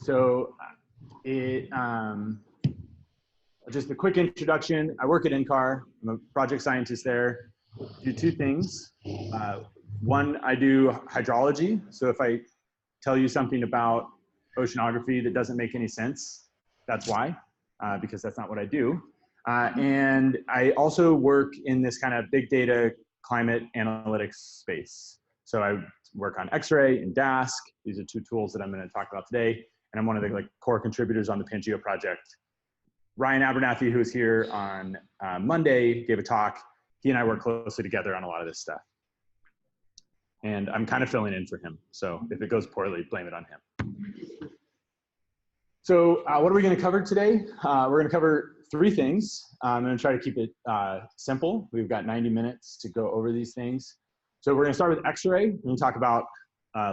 So just a quick introduction. I work at NCAR. I'm a project scientist there. Do two things. One, I do hydrology. So if I tell you something about oceanography that doesn't make any sense, that's why, because that's not what I do. And I also work in this kind of big data climate analytics space. So I work on Xray and Dask. These are two tools that I'm going to talk about today. And I'm one of the core contributors on the Pangeo project. Ryan Abernathy, who was here on Monday, gave a talk. He and I work closely together on a lot of this stuff. And I'm kind of filling in for him. So if it goes poorly, blame it on him. So what are we going to cover today? We're going to cover three things. I'm going to try to keep it simple. We've got 90 minutes to go over these things. So we're going to start with Xray. We're going to talk about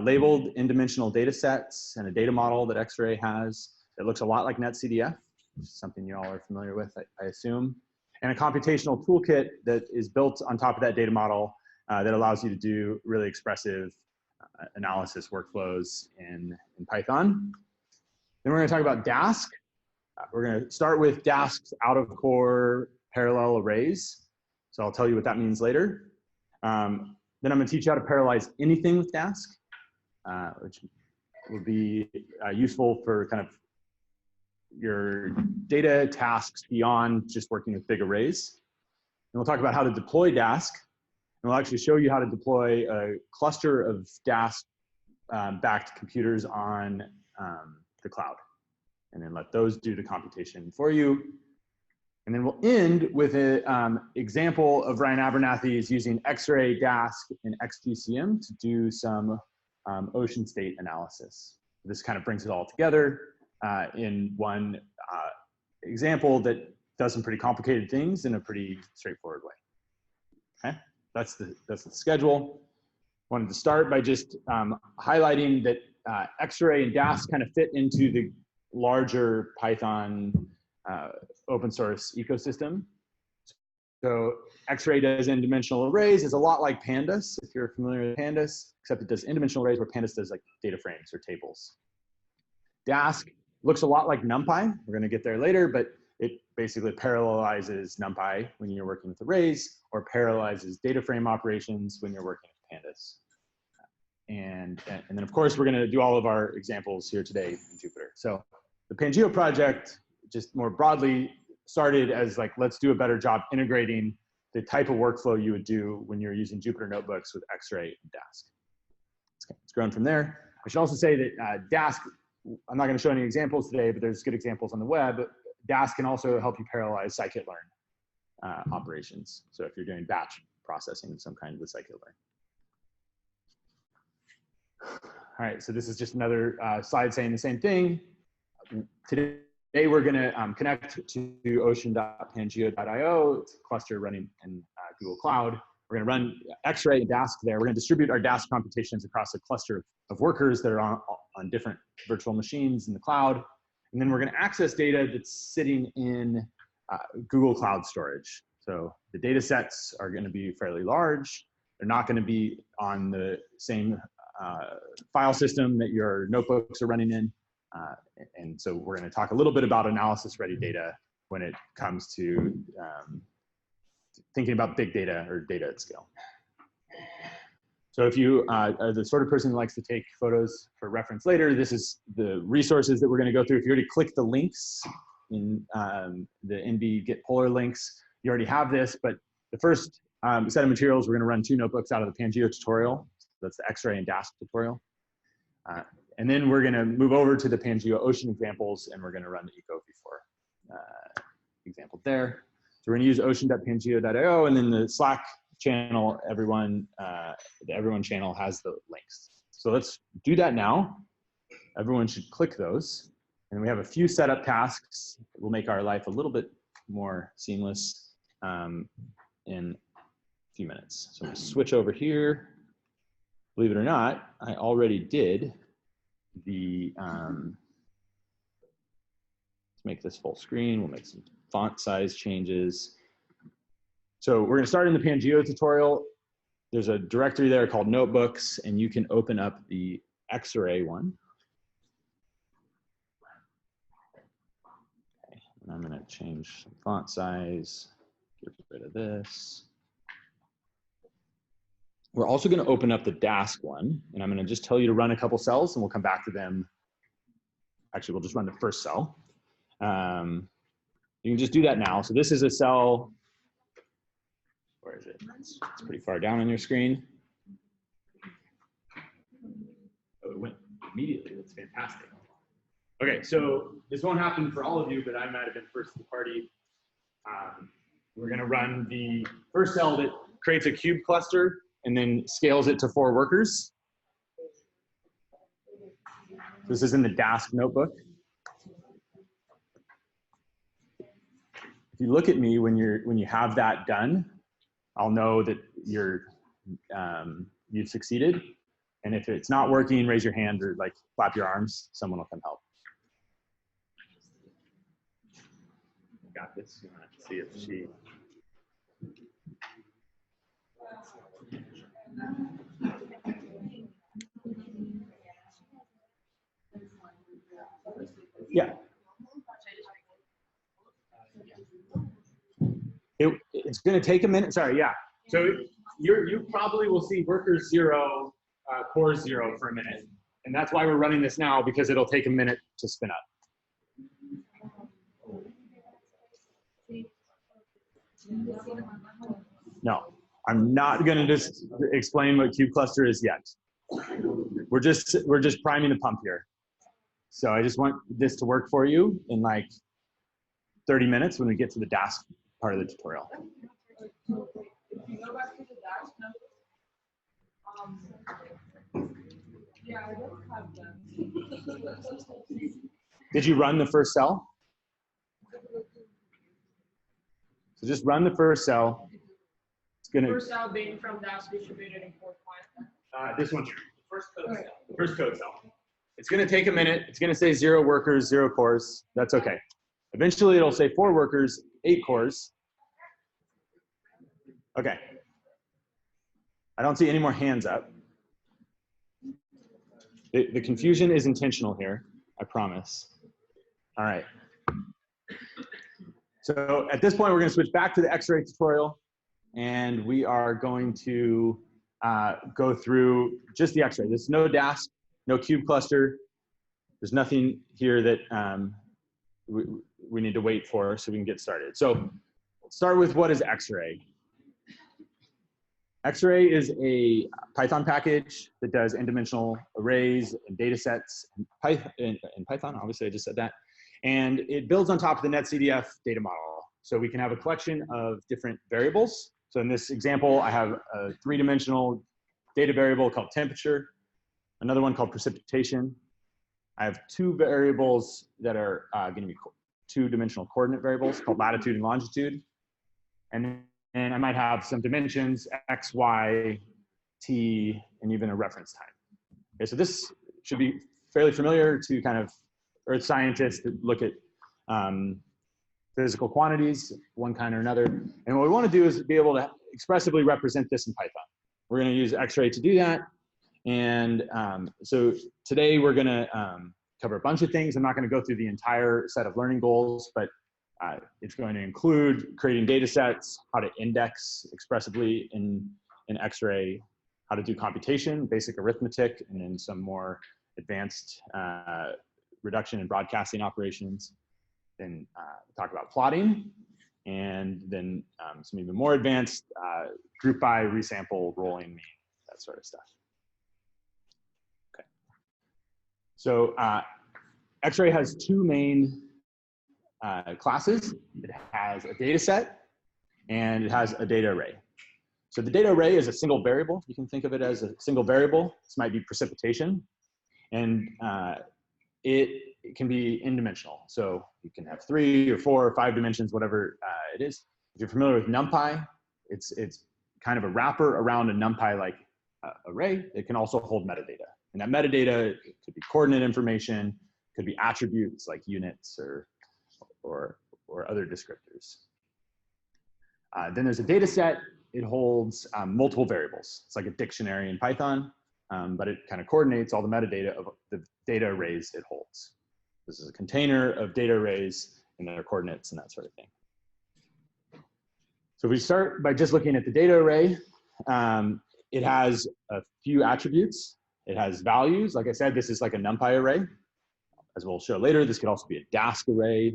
labeled n-dimensional data sets and a data model that Xray has that looks a lot like NetCDF, which is something you all are familiar with, I assume, and a computational toolkit that is built on top of that data model that allows you to do really expressive analysis workflows in Python. Then we're going to talk about Dask. We're going to start with Dask's out-of-core parallel arrays. So I'll tell you what that means later. Then I'm going to teach you how to parallelize anything with Dask, which will be useful for kind of your data tasks beyond just working with big arrays. And we'll talk about how to deploy Dask. And we'll actually show you how to deploy a cluster of Dask-backed computers on the cloud, and then let those do the computation for you. And then we'll end with an example of Ryan Abernathy's using Xray, Dask, and XGCM to do some ocean state analysis. This kind of brings it all together in one example that does some pretty complicated things in a pretty straightforward way. Okay, that's the schedule. Wanted to start by just highlighting that Xray and Dask kind of fit into the larger Python open source ecosystem. So Xray does n-dimensional arrays. Is a lot like Pandas, if you're familiar with Pandas, except it does n-dimensional arrays where Pandas does like data frames or tables. Dask looks a lot like NumPy. We're going to get there later, but it basically parallelizes NumPy when you're working with arrays, or parallelizes data frame operations when you're working with Pandas. And then, of course, we're going to do all of our examples here today in Jupyter. So the Pangeo project, just more broadly, started as like, let's do a better job integrating the type of workflow you would do when you're using Jupyter notebooks with Xray and Dask. It's grown from there. I should also say that Dask, I'm not going to show any examples today, but there's good examples on the web. Dask can also help you parallelize scikit-learn operations. So if you're doing batch processing of some kind with scikit-learn. All right, so this is just another slide saying the same thing. Today we're going to connect to ocean.pangeo.io. It's a cluster running in Google Cloud. We're going to run Xray and Dask there. We're going to distribute our Dask computations across a cluster of workers that are on different virtual machines in the cloud. And then we're going to access data that's sitting in Google Cloud storage. So the data sets are going to be fairly large. They're not going to be on the same file system that your notebooks are running in. And so we're going to talk a little bit about analysis-ready data when it comes to thinking about big data or data at scale. So if you are the sort of person who likes to take photos for reference later, this is the resources that we're going to go through. If you already click the links in the NB Get Polar links, you already have this. But the first set of materials, we're going to run two notebooks out of the Pangeo tutorial. That's the Xray and Dask tutorial. And then we're going to move over to the Pangeo Ocean examples, and we're going to run the eco-v4 example there. So we're going to use ocean.pangeo.io, and then the Slack channel, the everyone channel has the links. So let's do that now. Everyone should click those. And we have a few setup tasks that will make our life a little bit more seamless in a few minutes. So I'm going to switch over here. Believe it or not, I already did the, let's make this full screen. We'll make some font size changes. So we're going to start in the Pangeo tutorial. There's a directory there called notebooks, and you can open up the Xray one. I'm going to change some font size, get rid of this. We're also going to open up the Dask one, and I'm going to just tell you to run a couple cells, and we'll come back to them. Actually, we'll just run the first cell. You can just do that now. So this is a cell. Where is it? It's pretty far down on your screen. Oh, it went immediately. That's fantastic. Okay, so this won't happen for all of you, but I might have been first to the party. We're going to run the first cell that creates a cube cluster and then scales it to 4 workers. This is in the Dask notebook. If you look at me when you have that done, I'll know that you've succeeded. And if it's not working, raise your hand or like flap your arms. Someone will come help. Got this. Let's see if she. Yeah. It's going to take a minute. Sorry, yeah. So you probably will see workers 0, cores 0 for a minute. And that's why we're running this now, because it'll take a minute to spin up. No, I'm not going to just explain what cube cluster is yet. We're just priming the pump here. So I just want this to work for you in like 30 minutes when we get to the Dask part of the tutorial. If you go back to the Dask notes, yeah, I don't have them. Did you run the first cell? So just run the first cell. It's gonna. First cell being from Dask distributed in 4 client. This one here. First code cell. The first code cell. It's going to take a minute. It's going to say 0 workers, 0 cores. That's okay. Eventually, it'll say 4 workers, 8 cores. Okay. I don't see any more hands up. The confusion is intentional here, I promise. All right. So at this point, we're going to switch back to the Xray tutorial, and we are going to go through just the Xray. There's no Dask, no cube cluster. There's nothing here that we need to wait for, so we can get started. So let's start with what is Xray. Xray is a Python package that does n-dimensional arrays and data sets in Python. Obviously, I just said that. And it builds on top of the NetCDF data model. So we can have a collection of different variables. So in this example, I have a 3-dimensional data variable called temperature, another one called precipitation. I have 2 variables that are going to be 2-dimensional coordinate variables called latitude and longitude. And I might have some dimensions, x, y, t, and even a reference time. Okay, so this should be fairly familiar to kind of earth scientists that look at physical quantities, one kind or another. And what we want to do is be able to expressively represent this in Python. We're going to use Xray to do that. And so today we're going to cover a bunch of things. I'm not going to go through the entire set of learning goals, but it's going to include creating data sets, how to index expressively in Xray, how to do computation, basic arithmetic, and then some more advanced reduction and broadcasting operations. Then talk about plotting, and then some even more advanced group by, resample, rolling mean, that sort of stuff. Okay. So Xray has 2 main classes. It has a data set and it has a data array. So the data array is a single variable. You can think of it as a single variable. This might be precipitation. And it can be n-dimensional. So you can have 3 or 4 or 5 dimensions, whatever it is. If you're familiar with NumPy, it's kind of a wrapper around a NumPy-like array. It can also hold metadata. And that metadata could be coordinate information, could be attributes like units or other descriptors. Then there's a data set. It holds multiple variables. It's like a dictionary in Python, but it kind of coordinates all the metadata of the data arrays it holds. This is a container of data arrays, and their coordinates and that sort of thing. So if we start by just looking at the data array, it has a few attributes. It has values. Like I said, this is like a NumPy array. As we'll show later, this could also be a Dask array,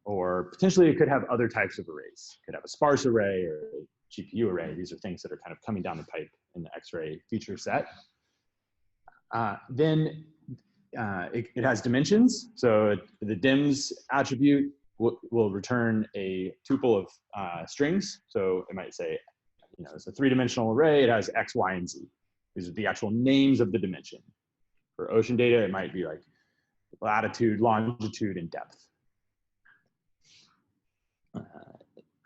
or potentially it could have other types of arrays. It could have a sparse array or a GPU array. These are things that are kind of coming down the pipe in the Xray feature set. Then it has dimensions. So the dims attribute will return a tuple of strings. So it might say, you know, it's a 3-dimensional array. It has X, Y, and Z. These are the actual names of the dimension. For ocean data, it might be like latitude, longitude, and depth.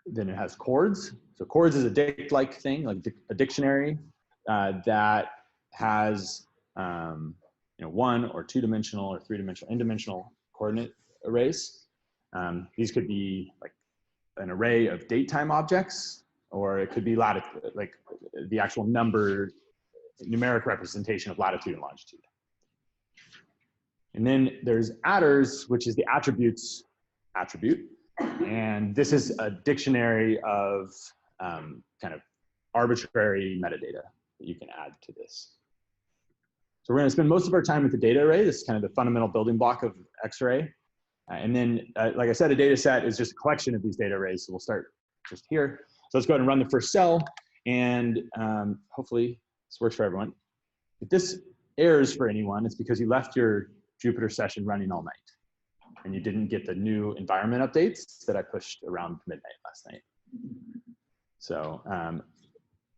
Then it has chords. So chords is a dict-like thing, like a dictionary that has you know, 1- or 2-dimensional or 3-dimensional, n-dimensional coordinate arrays. These could be like an array of date-time objects, or it could be latitude, like the actual number, numeric representation of latitude and longitude. And then there's attrs, which is the attributes attribute. And this is a dictionary of kind of arbitrary metadata that you can add to this. So we're going to spend most of our time with the data array. This is kind of the fundamental building block of Xray. And then, like I said, a data set is just a collection of these data arrays. So we'll start just here. So let's go ahead and run the first cell. And hopefully this works for everyone. If this errors for anyone, it's because you left your Jupyter session running all night and you didn't get the new environment updates that I pushed around midnight last night. So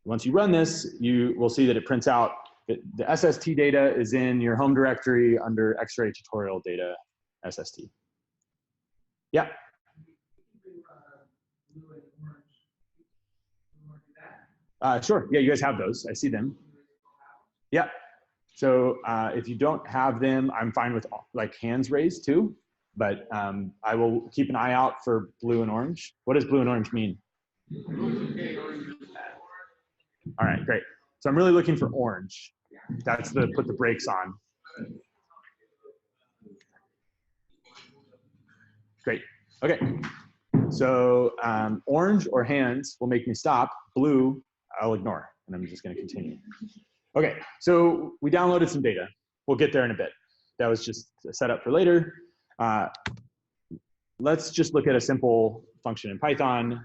once you run this, you will see that it prints out that the SST data is in your home directory under Xray tutorial data SST. Yeah. Sure. Yeah, you guys have those. I see them. Yeah. So if you don't have them, I'm fine with like hands raised too, but I will keep an eye out for blue and orange. What does blue and orange mean? All right, great. So I'm really looking for orange. That's the put the brakes on. Great. Okay. So orange or hands will make me stop. Blue, I'll ignore, and I'm just going to continue. Okay, so we downloaded some data. We'll get there in a bit. That was just a setup for later. Let's just look at a simple function in Python.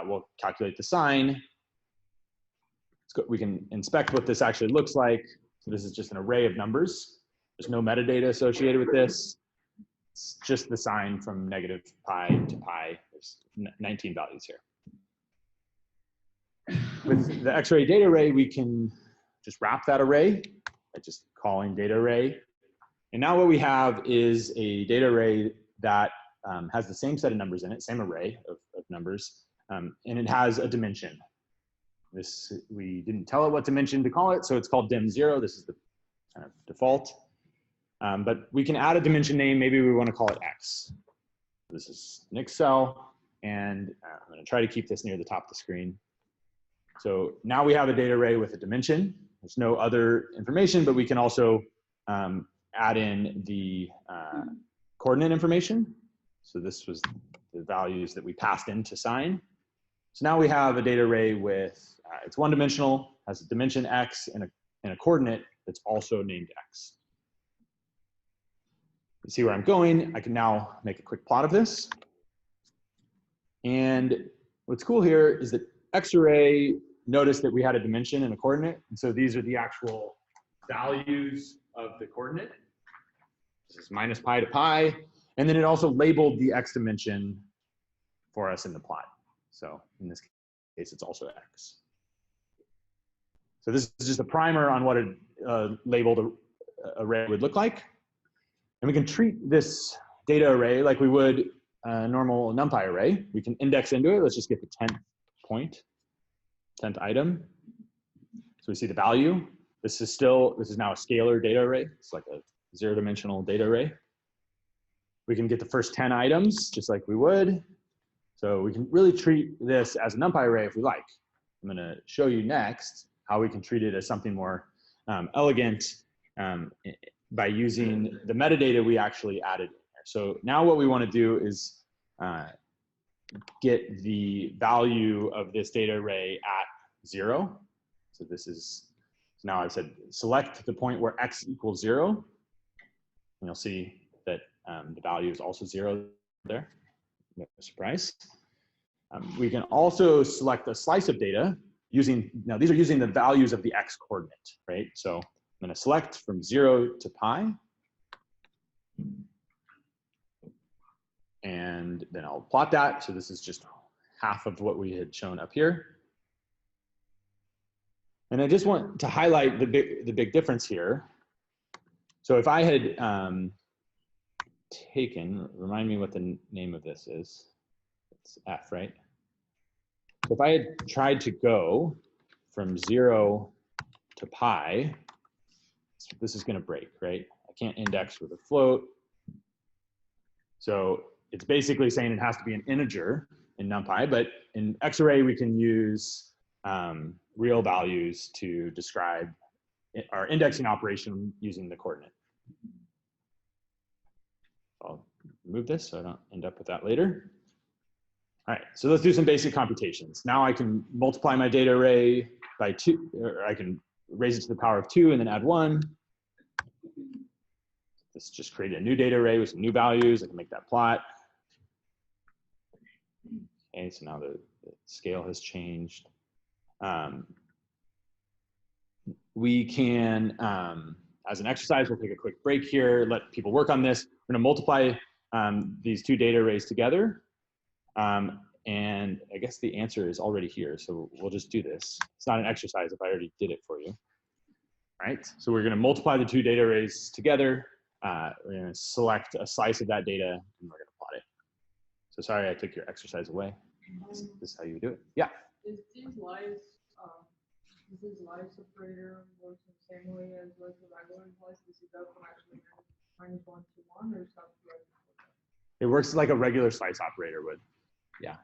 We'll calculate the sign. We can inspect what this actually looks like. So this is just an array of numbers. There's no metadata associated with this. It's just the sign from -pi to pi. There's 19 values here. With the Xray data array, we can just wrap that array by just calling data array. And now what we have is a data array that has the same set of numbers in it, same array of numbers, and it has a dimension. This, we didn't tell it what dimension to call it, so it's called dim0. This is the kind of default. But we can add a dimension name. Maybe we want to call it X. This is next cell, and I'm going to try to keep this near the top of the screen. So now we have a data array with a dimension. There's no other information, but we can also add in the coordinate information. So this was the values that we passed in to sign. So now we have a data array with, it's one-dimensional, has a dimension X and a coordinate that's also named X. You see where I'm going. I can now make a quick plot of this. And what's cool here is that Xray noticed that we had a dimension and a coordinate. And so these are the actual values of the coordinate. This is -pi to pi. And then it also labeled the X dimension for us in the plot. So in this case, it's also X. So this is just a primer on what a labeled array would look like. And we can treat this data array like we would a normal NumPy array. We can index into it. Let's just get the 10th point, 10th item. So we see the value. This is now a scalar data array. It's like a 0-dimensional data array. We can get the first 10 items just like we would. So we can really treat this as a NumPy array if we like. I'm going to show you next how we can treat it as something more elegant by using the metadata we actually added there. So now what we want to do is get the value of this data array at 0. So this is, now I've said select the point where x equals 0. And you'll see that the value is also 0 there. No surprise. We can also select a slice of data using, now these are using the values of the x coordinate, right? So I'm going to select from 0 to pi. And then I'll plot that. So this is just half of what we had shown up here. And I just want to highlight the big difference here. So if I had taken, remind me what the name of this is. It's F, right? So if I had tried to go from 0 to pi, this is going to break, right? I can't index with a float. So it's basically saying it has to be an integer in NumPy, but in Xray we can use real values to describe our indexing operation using the coordinate. I'll remove this so I don't end up with that later. All right, so let's do some basic computations. Now I can multiply my data array by 2, or I can raise it to the power of 2 and then add 1. This just created a new data array with some new values. I can make that plot. Okay, so now the scale has changed. We can, as an exercise, we'll take a quick break here, let people work on this. We're gonna multiply these two data arrays together. And I guess the answer is already here, so we'll just do this. It's not an exercise if I already did it for you. All right, so we're gonna multiply the two data arrays together. We're gonna select a slice of that data and we're gonna plot it. So sorry I took your exercise away. This is how you do it. Yeah? Is this live separator works the same way as like the regular slice? Does it go from actually -1 to 1 or stuff? It works like a regular slice operator would. Yeah.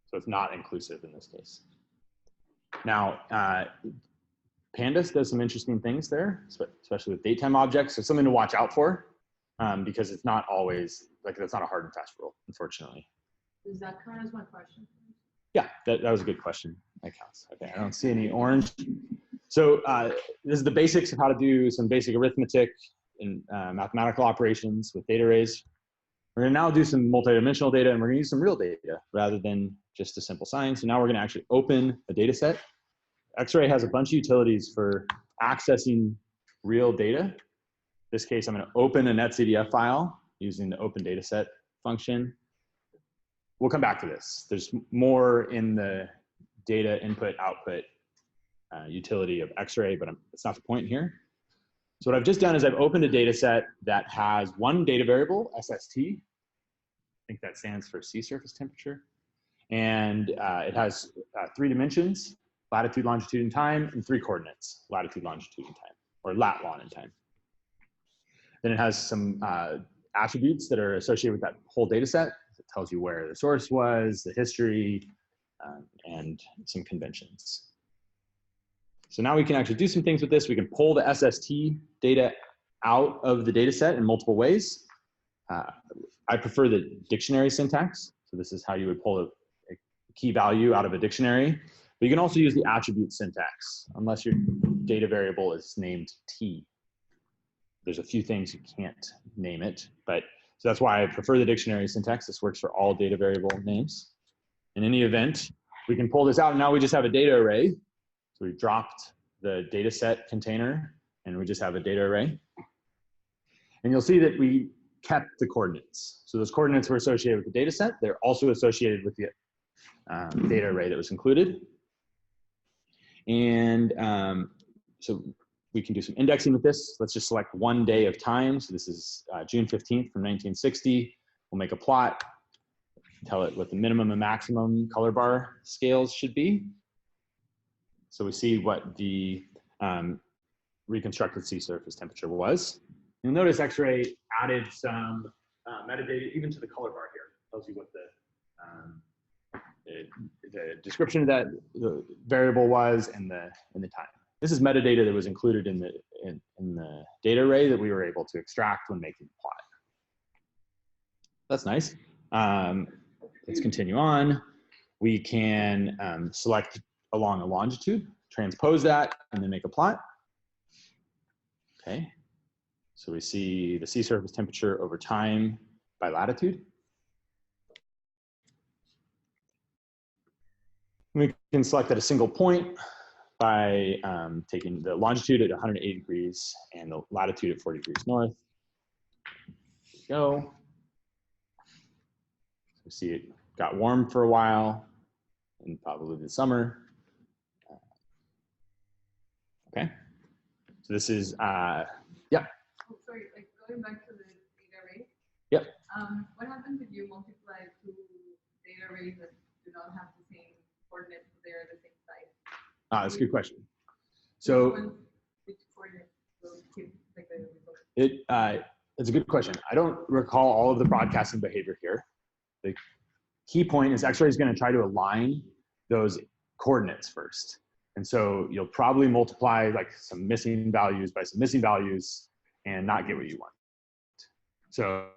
So it's not inclusive in this case. Now, Pandas does some interesting things there, especially with datetime objects. So something to watch out for, because it's not always, like that's not a hard and fast rule, unfortunately. Does that count as my question? Yeah, that was a good question. That counts. Okay, I don't see any orange. So this is the basics of how to do some basic arithmetic and mathematical operations with data arrays. We're gonna now do some multidimensional data, and we're gonna use some real data rather than just a simple sign. So now we're gonna actually open a data set. Xray has a bunch of utilities for accessing real data. In this case, I'm gonna open a netcdf file using the open dataset function. We'll come back to this. There's more in the data input output utility of Xray, but it's not the point here. So what I've just done is I've opened a data set that has one data variable, SST. I think that stands for sea surface temperature. And it has 3 dimensions, latitude, longitude, and time, and 3 coordinates, latitude, longitude, and time, or lat, lon, and time. Then it has some attributes that are associated with that whole data set. It tells you where the source was, the history, and some conventions. So now we can actually do some things with this. We can pull the SST data out of the data set in multiple ways. I prefer the dictionary syntax. So this is how you would pull a key value out of a dictionary. But you can also use the attribute syntax, unless your data variable is named T. There's a few things you can't name it, but so that's why I prefer the dictionary syntax. This works for all data variable names. In any event, we can pull this out, and now we just have a data array. So we've dropped the data set container, and we just have a data array. And you'll see that we kept the coordinates. So those coordinates were associated with the data set. They're also associated with the data array that was included. And so we can do some indexing with this. Let's just select one day of time. So this is June 15th from 1960. We'll make a plot, tell it what the minimum and maximum color bar scales should be. So we see what the reconstructed sea surface temperature was. You'll notice Xray added some metadata even to the color bar here. It tells you what the description of that the variable was and the time. This is metadata that was included in the data array that we were able to extract when making the plot. That's nice. Let's continue on. We can select along a longitude, transpose that, and then make a plot. Okay. So we see the sea surface temperature over time by latitude. We can select at a single point by taking the longitude at 180 degrees and the latitude at 40 degrees north. There we go. So we see it got warm for a while, and probably the summer. Okay. So this is, yeah. Oh, sorry, like going back to the data array. Yep. What happens if you multiply two data arrays that do not have the same coordinates, but they're the same size? That's a good question. So which coordinates will keep like the result? It's a good question. I don't recall all of the broadcasting behavior here. The key point is X-ray is going to try to align those coordinates first. And so you'll probably multiply like some missing values by some missing values and not get what you want. So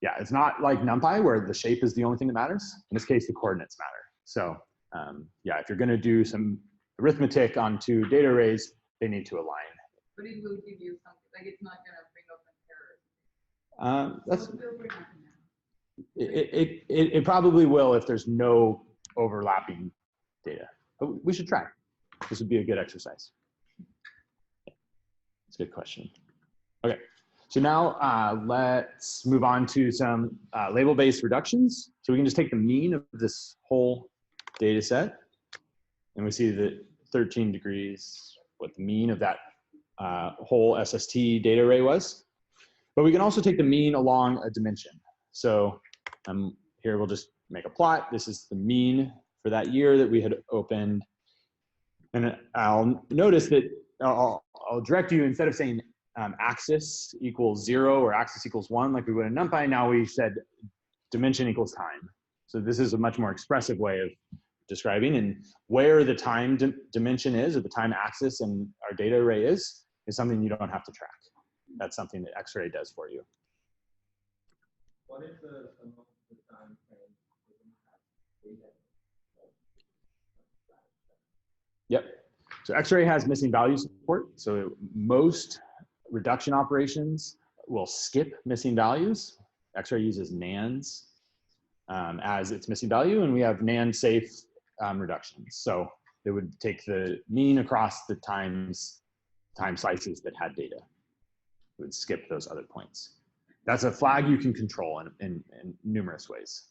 yeah, it's not like NumPy where the shape is the only thing that matters. In this case, the coordinates matter. So yeah, if you're going to do some arithmetic on two data arrays, they need to align. But it will give you something, like it's not going to bring up an error. It probably will if there's no overlapping data. But we should try. This would be a good exercise. It's a good question. Okay, so now let's move on to some label-based reductions. So we can just take the mean of this whole data set, and we see that 13 degrees, what the mean of that whole SST data array was. But we can also take the mean along a dimension. So here we'll just make a plot. This is the mean for that year that we had opened. And I'll notice that I'll direct you, instead of saying axis equals 0 or axis equals 1 like we would in NumPy, now we said dimension equals time. So this is a much more expressive way of describing, and where the time dimension is, or the time axis in our data array is something you don't have to track. That's something that X-ray does for you. What is the sum of the time frame data? Yep. So X-ray has missing value support. So most reduction operations will skip missing values. X-ray uses NANDs as its missing value, and we have NAND safe reductions. So they would take the mean across the time slices that had data. It would skip those other points. That's a flag you can control in numerous ways.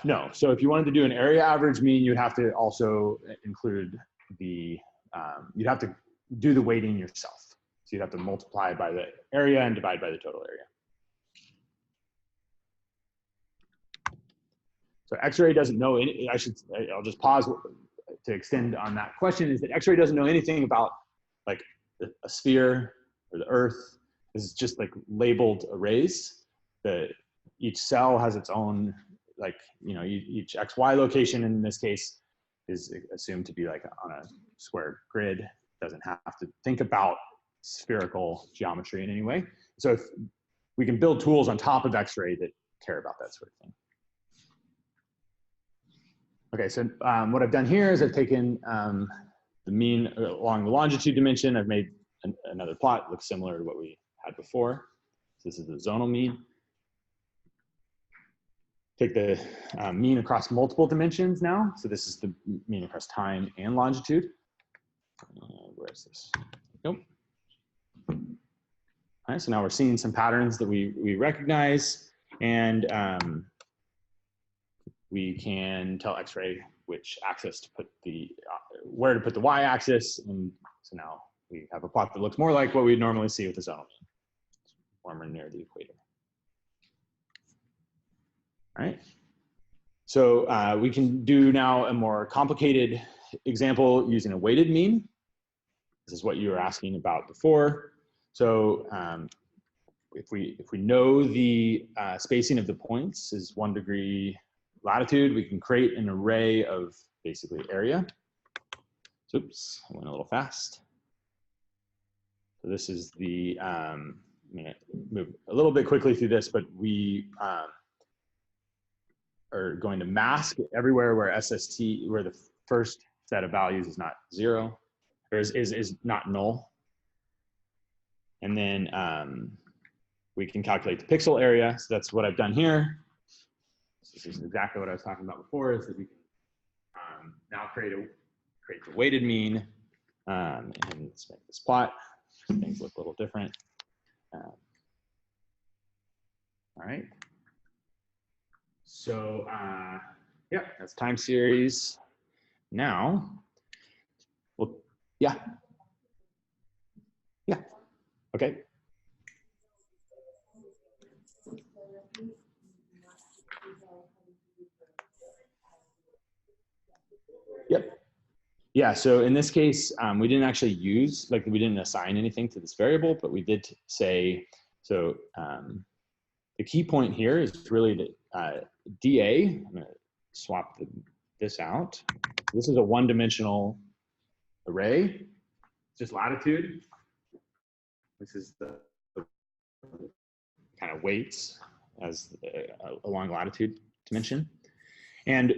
No, so if you wanted to do an area average mean, you'd have to also include the, you'd have to do the weighting yourself. So you'd have to multiply by the area and divide by the total area. So X-ray doesn't know any, I'll just pause to extend on that question, is that X-ray doesn't know anything about like a sphere or the Earth. This is just like labeled arrays. Each cell has its own, like, you know, each XY location in this case is assumed to be like on a square grid. Doesn't have to think about spherical geometry in any way. So if we can build tools on top of X-ray that care about that sort of thing. Okay, so what I've done here is I've taken the mean along the longitude dimension. I've made another plot, looks similar to what we had before. So this is the zonal mean. Take the mean across multiple dimensions now. So this is the mean across time and longitude. Where is this? Nope. All right, so now we're seeing some patterns that we recognize, and we can tell X-ray which axis to put the, where to put the y-axis, and so now we have a plot that looks more like what we'd normally see with the zonal mean. It's warmer near the equator. All right, so we can do now a more complicated example using a weighted mean. This is what you were asking about before. So if we know the spacing of the points is 1 degree latitude, we can create an array of basically area. Oops, I went a little fast. So this is the, I'm gonna move a little bit quickly through this, but we are going to mask everywhere where SST, where the first set of values is not 0, or is not null. And then we can calculate the pixel area. So that's what I've done here. This is exactly what I was talking about before, is that we can now create the weighted mean. And let's make this plot. Things look a little different. All right. So yeah, that's time series. Now, well, yeah. Yeah, okay. Yep. Yeah, so in this case, we didn't actually use, like we didn't assign anything to this variable, but we did say, so the key point here is really that DA, I'm gonna swap this out. This is a one-dimensional array, it's just latitude. This is the kind of weights as along latitude dimension. And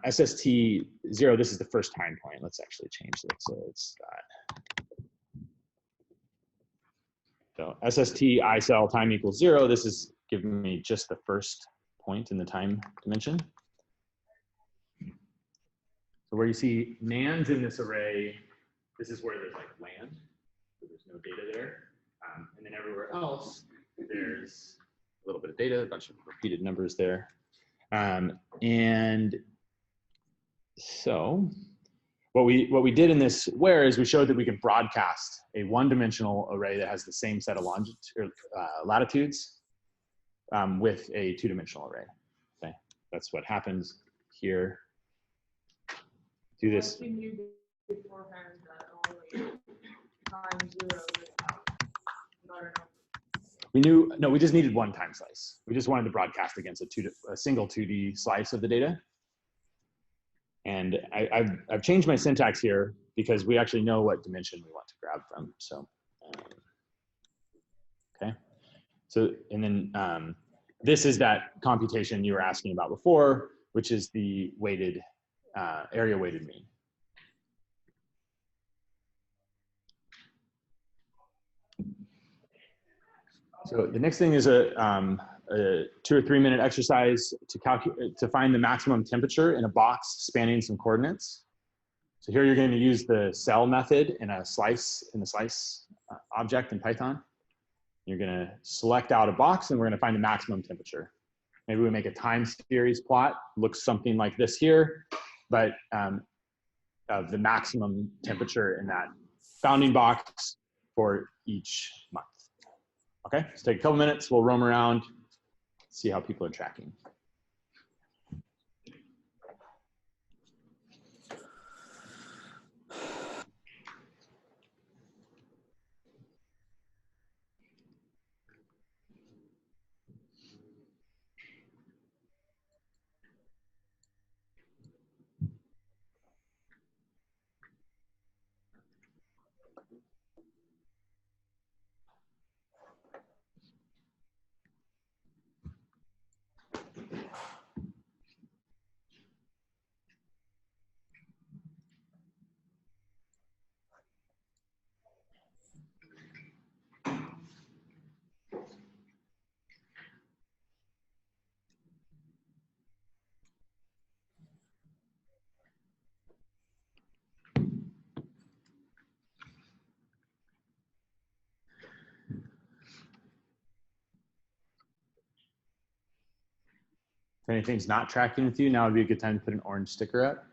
SST0, this is the first time point. Let's actually change this. So it's so SST I cell time equals 0. This is giving me just the first point in the time dimension. So where you see nans in this array, this is where there's like land. So there's no data there. And then everywhere else, there's a little bit of data, a bunch of repeated numbers there. And so what we did in this where is we showed that we could broadcast a one-dimensional array that has the same set of latitudes with a two-dimensional array. Okay, that's what happens here. Do this. We knew beforehand that only time 0 is not enough. We knew, no, we just needed one time slice. We just wanted to broadcast against a single 2D slice of the data. And I've changed my syntax here because we actually know what dimension we want to grab from. So, okay. So, and then this is that computation you were asking about before, which is the weighted, area weighted mean. So the next thing is a 2 or 3 minute exercise to find the maximum temperature in a box spanning some coordinates. So here you're going to use the cell method in the slice object in Python. You're going to select out a box and we're going to find the maximum temperature. Maybe we make a time series plot, looks something like this here, but of the maximum temperature in that bounding box for each month. Okay, let's take a couple minutes, we'll roam around, see how people are tracking. If anything's not tracking with you, now would be a good time to put an orange sticker up.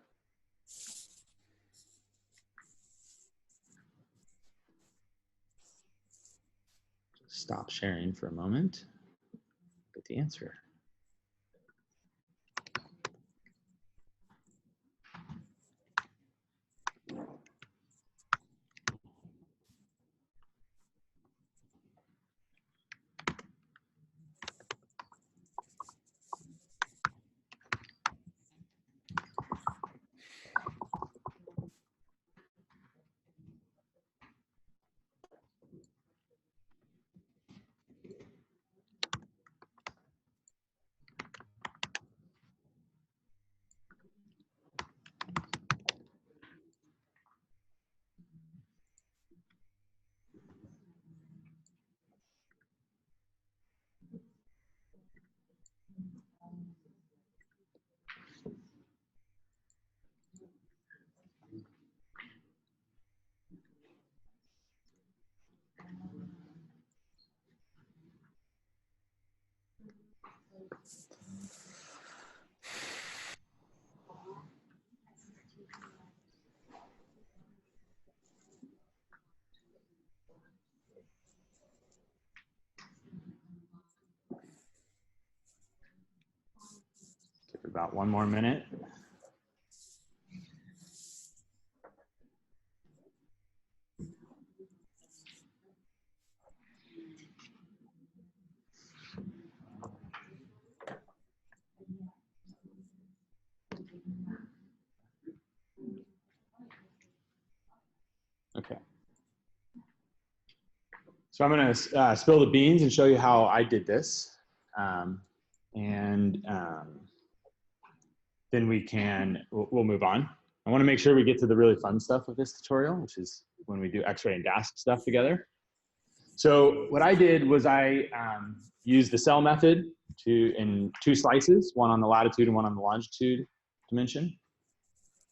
Stop sharing for a moment. Get the answer. about 1 more minute. Okay. So I'm going to spill the beans and show you how I did this. Then we'll move on. I want to make sure we get to the really fun stuff of this tutorial, which is when we do X-ray and gas stuff together. So what I did was I used the cell method in 2 slices, one on the latitude and one on the longitude dimension.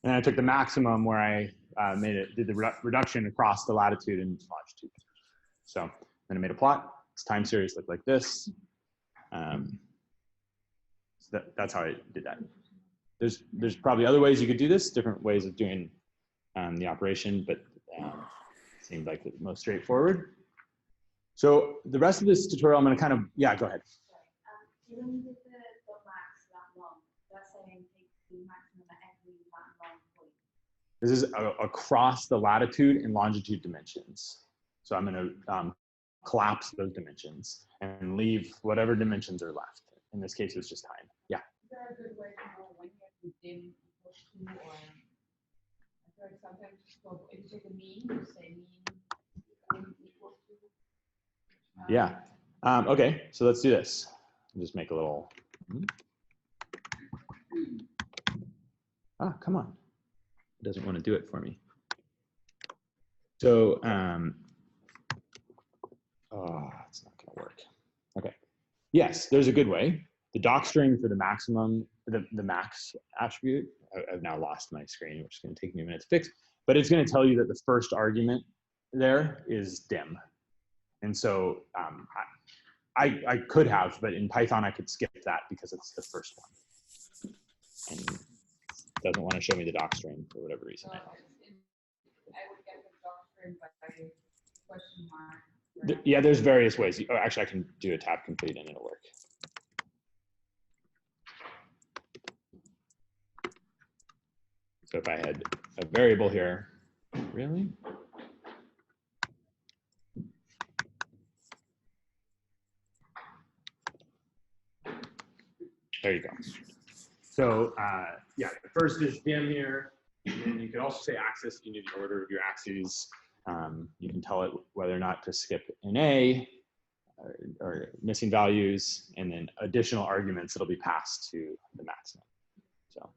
And I took the maximum where I did the reduction across the latitude and longitude. So then I made a plot. Its time series looked like this. So that's how I did that. There's probably other ways you could do this, different ways of doing the operation, but it seemed like the most straightforward. So the rest of this tutorial, I'm going to kind of, yeah, go ahead. When you did the max that long, that's saying take the maximum at every that long point. This is across the latitude and longitude dimensions. So I'm going to collapse those dimensions and leave whatever dimensions are left. In this case, it's just time. Yeah. Is there a good way to know when you have to dim equals to, or I feel like sometimes if you take a mean, you say mean equals to. Yeah. Okay, so let's do this. I'll just make a little. Ah, come on. It doesn't want to do it for me. So, it's not going to work. Okay. Yes, there's a good way. The docstring for the maximum, the max attribute, I've now lost my screen, which is going to take me a minute to fix, but it's going to tell you that the first argument there is dim. And so I could have, but in Python, I could skip that because it's the first one. And it doesn't want to show me the docstring for whatever reason. I would get the doctrine by question mark. Yeah, there's various ways. Oh, actually, I can do a tab complete and it'll work. So if I had a variable here, really? There you go. So yeah, the first is dim here. And then you can also say axis. You need the order of your axes. You can tell it whether or not to skip an A or missing values, and then additional arguments that'll be passed to the maximum. So.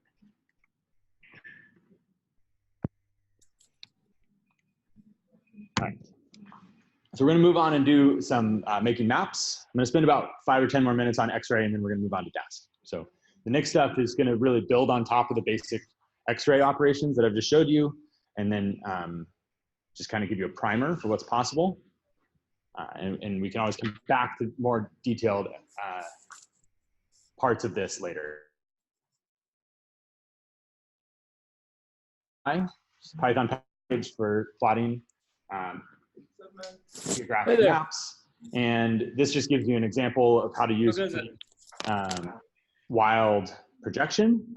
All right. So we're going to move on and do some making maps. I'm going to spend about 5 or 10 more minutes on X-ray, and then we're going to move on to DASC. So the next step is going to really build on top of the basic X-ray operations that I've just showed you, and then just kind of give you a primer for what's possible. And we can always come back to more detailed parts of this later. Python package for plotting geographic maps. And this just gives you an example of how to use wild projection.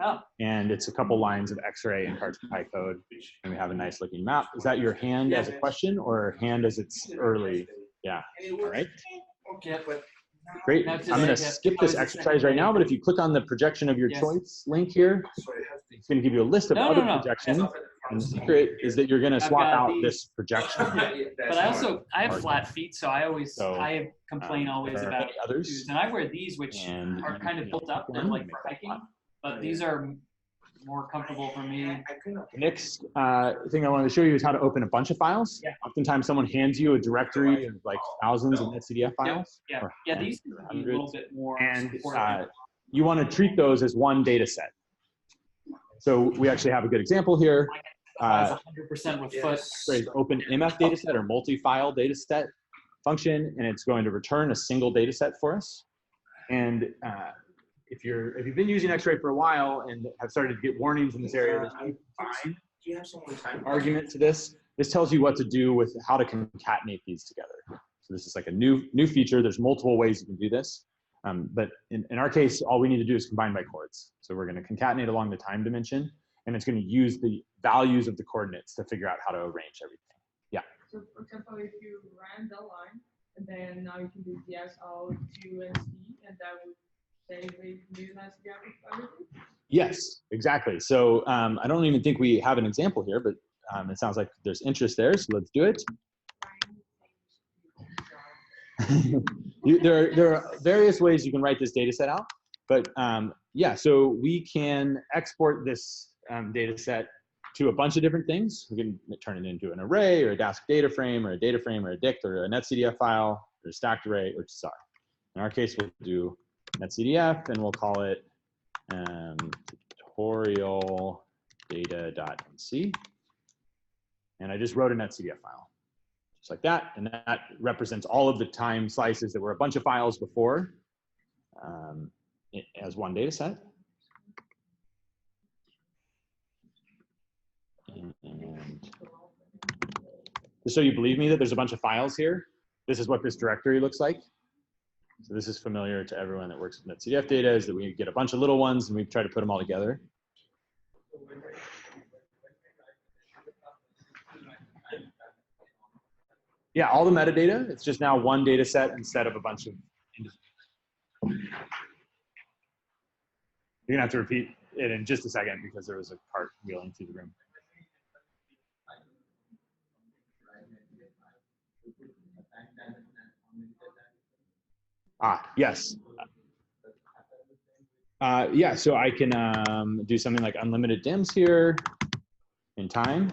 And it's a couple lines of X-ray and CartPy code. And we have a nice looking map. Is that your hand as a question or hand as it's early? Yeah, all right. Okay, but great. I'm going to skip this exercise right now, but if you click on the projection of your choice link here, it's going to give you a list of other projections. And the secret is that you're going to swap out this projection. But I have flat feet, so I complain always about others. And I wear these, which are kind of built up. They're like for hiking, but these are more comfortable for me. The next thing I wanted to show you is how to open a bunch of files. Oftentimes someone hands you a directory of like thousands of NetCDF files. Yeah, these can be a little bit more. And you want to treat those as one data set. So we actually have a good example here. 100% with foot. Open MF data set or multi-file data set function, and it's going to return a single data set for us. And if you've been using X-ray for a while and have started to get warnings in this area, there's no argument to this. This tells you what to do with how to concatenate these together. So this is like a new feature. There's multiple ways you can do this. But in our case, all we need to do is combine by chords. So we're going to concatenate along the time dimension, and it's going to use the values of the coordinates to figure out how to arrange everything. Yeah. So for example, if you ran the line, and then now you can do DS out to and C, and that would say the everything? Yes, exactly. So I don't even think we have an example here, but it sounds like there's interest there, so let's do it. There are various ways you can write this data set out, but yeah, so we can export this data set to a bunch of different things. We can turn it into an array or a Dask data frame or a data frame or a dict or a netcdf file or a stacked array or tsar. In our case, we'll do netcdf and we'll call it tutorial data.nc. And I just wrote a netcdf file, just like that. And that represents all of the time slices that were a bunch of files before as one data set. And just so you believe me that there's a bunch of files here, this is what this directory looks like. So this is familiar to everyone that works with netcdf data, is that we get a bunch of little ones and we try to put them all together. Yeah, all the metadata, it's just now one data set instead of a bunch of. You're gonna have to repeat it in just a second because there was a cart wheeling through the room. Yes. Yeah, so I can do something like unlimited dims here in time.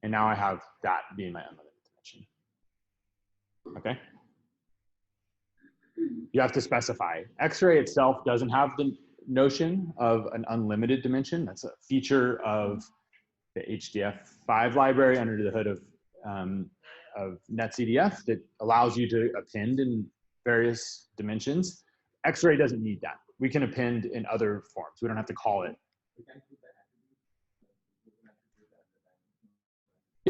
And now I have that being my unlimited dimension. Okay. You have to specify. Xray itself doesn't have the notion of an unlimited dimension. That's a feature of the HDF5 library under the hood of netcdf that allows you to append in various dimensions. Xray doesn't need that. We can append in other forms. We don't have to call it.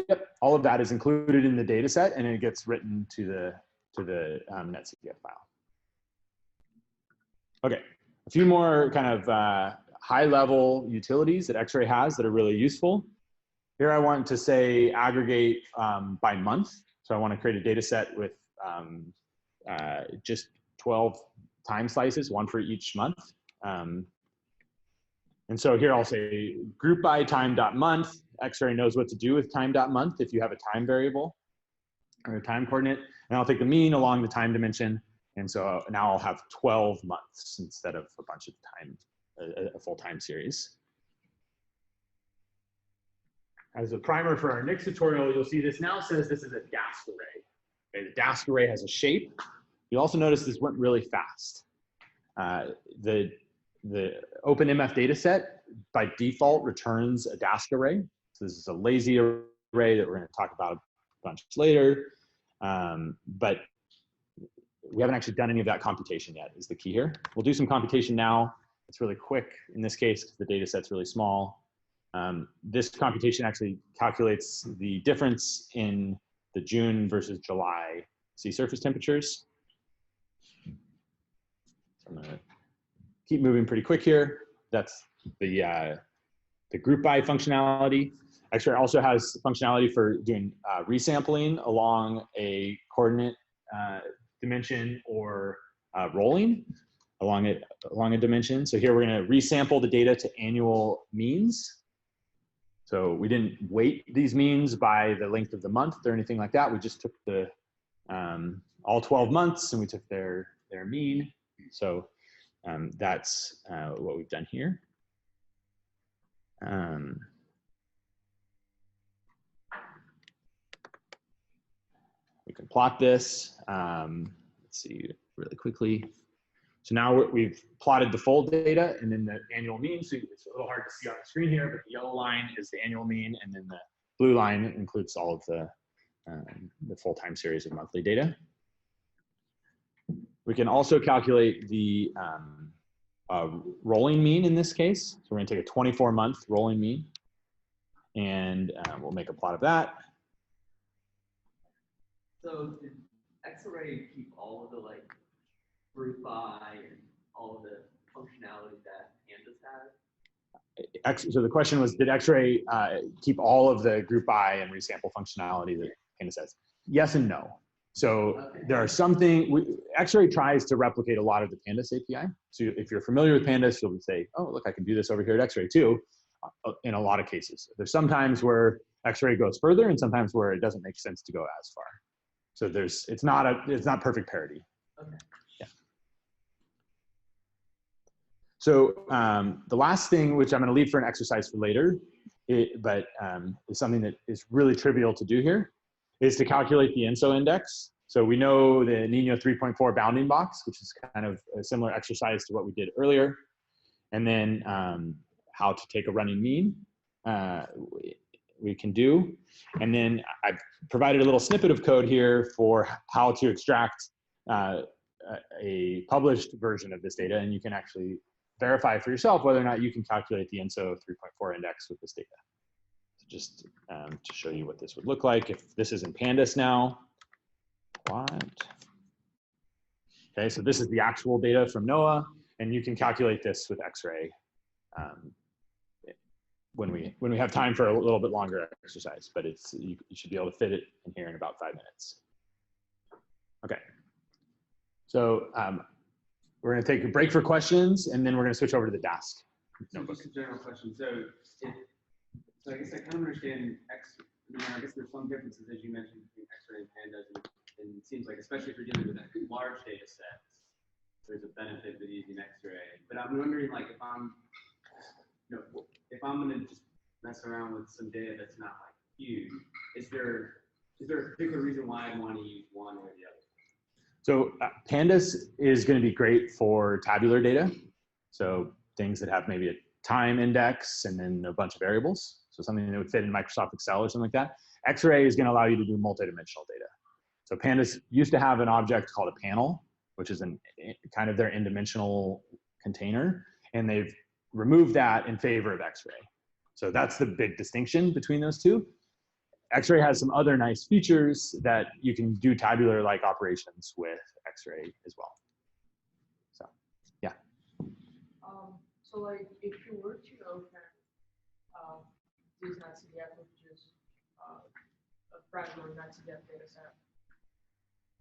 Yep, all of that is included in the data set and it gets written to the netcdf file. Okay, a few more kind of high-level utilities that Xray has that are really useful. Here I want to say aggregate by month. So I want to create a data set with just 12 time slices, one for each month. And so here I'll say group by time.month. Xray knows what to do with time.month if you have a time variable or a time coordinate. And I'll take the mean along the time dimension. And so now I'll have 12 months instead of a bunch of time, a full time series. As a primer for our next tutorial, you'll see this now says this is a Dask array. Okay, the Dask array has a shape. You'll also notice this went really fast. The OpenMF dataset by default returns a Dask array. So this is a lazy array that we're going to talk about a bunch later. But we haven't actually done any of that computation yet is the key here. We'll do some computation now. It's really quick in this case because the data set's really small. This computation actually calculates the difference in the June versus July sea surface temperatures. So I'm gonna keep moving pretty quick here. That's the group by functionality. Xray also has functionality for doing resampling along a coordinate dimension or rolling along a dimension. So here we're going to resample the data to annual means. So we didn't weight these means by the length of the month or anything like that. We just took the all 12 months and we took their mean. So that's what we've done here. We can plot this. Let's see really quickly. So now we've plotted the full data and then the annual mean. So it's a little hard to see on the screen here, but the yellow line is the annual mean, and then the blue line includes all of the full time series of monthly data. We can also calculate the rolling mean in this case. So we're going to take a 24-month rolling mean, and we'll make a plot of that. So did Xray keep all of the group by and all of the functionality that Pandas has? So the question was, did Xray keep all of the group by and resample functionality that Pandas has? Yes and no. So there are Xray tries to replicate a lot of the Pandas API. So if you're familiar with Pandas, you'll say, oh, look, I can do this over here at Xray too, in a lot of cases. There's sometimes where Xray goes further and sometimes where it doesn't make sense to go as far. So it's not perfect parity. Okay. Yeah. So the last thing, which I'm going to leave for an exercise for later, but is something that is really trivial to do here, is to calculate the INSO index. So we know the NINO 3.4 bounding box, which is kind of a similar exercise to what we did earlier. And then how to take a running mean we can do. And then I've provided a little snippet of code here for how to extract a published version of this data. And you can actually verify for yourself whether or not you can calculate the INSO 3.4 index with this data. So just to show you what this would look like. If this is in Pandas now, okay, so this is the actual data from NOAA, and you can calculate this with Xray when we have time for a little bit longer exercise, but you should be able to fit it in here in about 5 minutes. Okay, so we're going to take a break for questions, and then we're going to switch over to the Dask notebook. Just a general question. So I guess I kind of understand I guess there's some differences, as you mentioned, between Xray and Pandas, and it seems like, especially if you're dealing with large data sets, there's a benefit with using Xray. But I'm wondering, like, if I'm going to just mess around with some data that's not like huge, is there a particular reason why I want to use one or the other? So Pandas is going to be great for tabular data. So things that have maybe a time index and then a bunch of variables. So something that would fit in Microsoft Excel or something like that. Xray is going to allow you to do multidimensional data. So Pandas used to have an object called a panel, which is kind of their n-dimensional container. And they've removed that in favor of Xray. So that's the big distinction between those two. Xray has some other nice features that you can do tabular-like operations with Xray as well. So, yeah. So, like, if you were to open this NetCDF, which is a fragment NetCDF data set,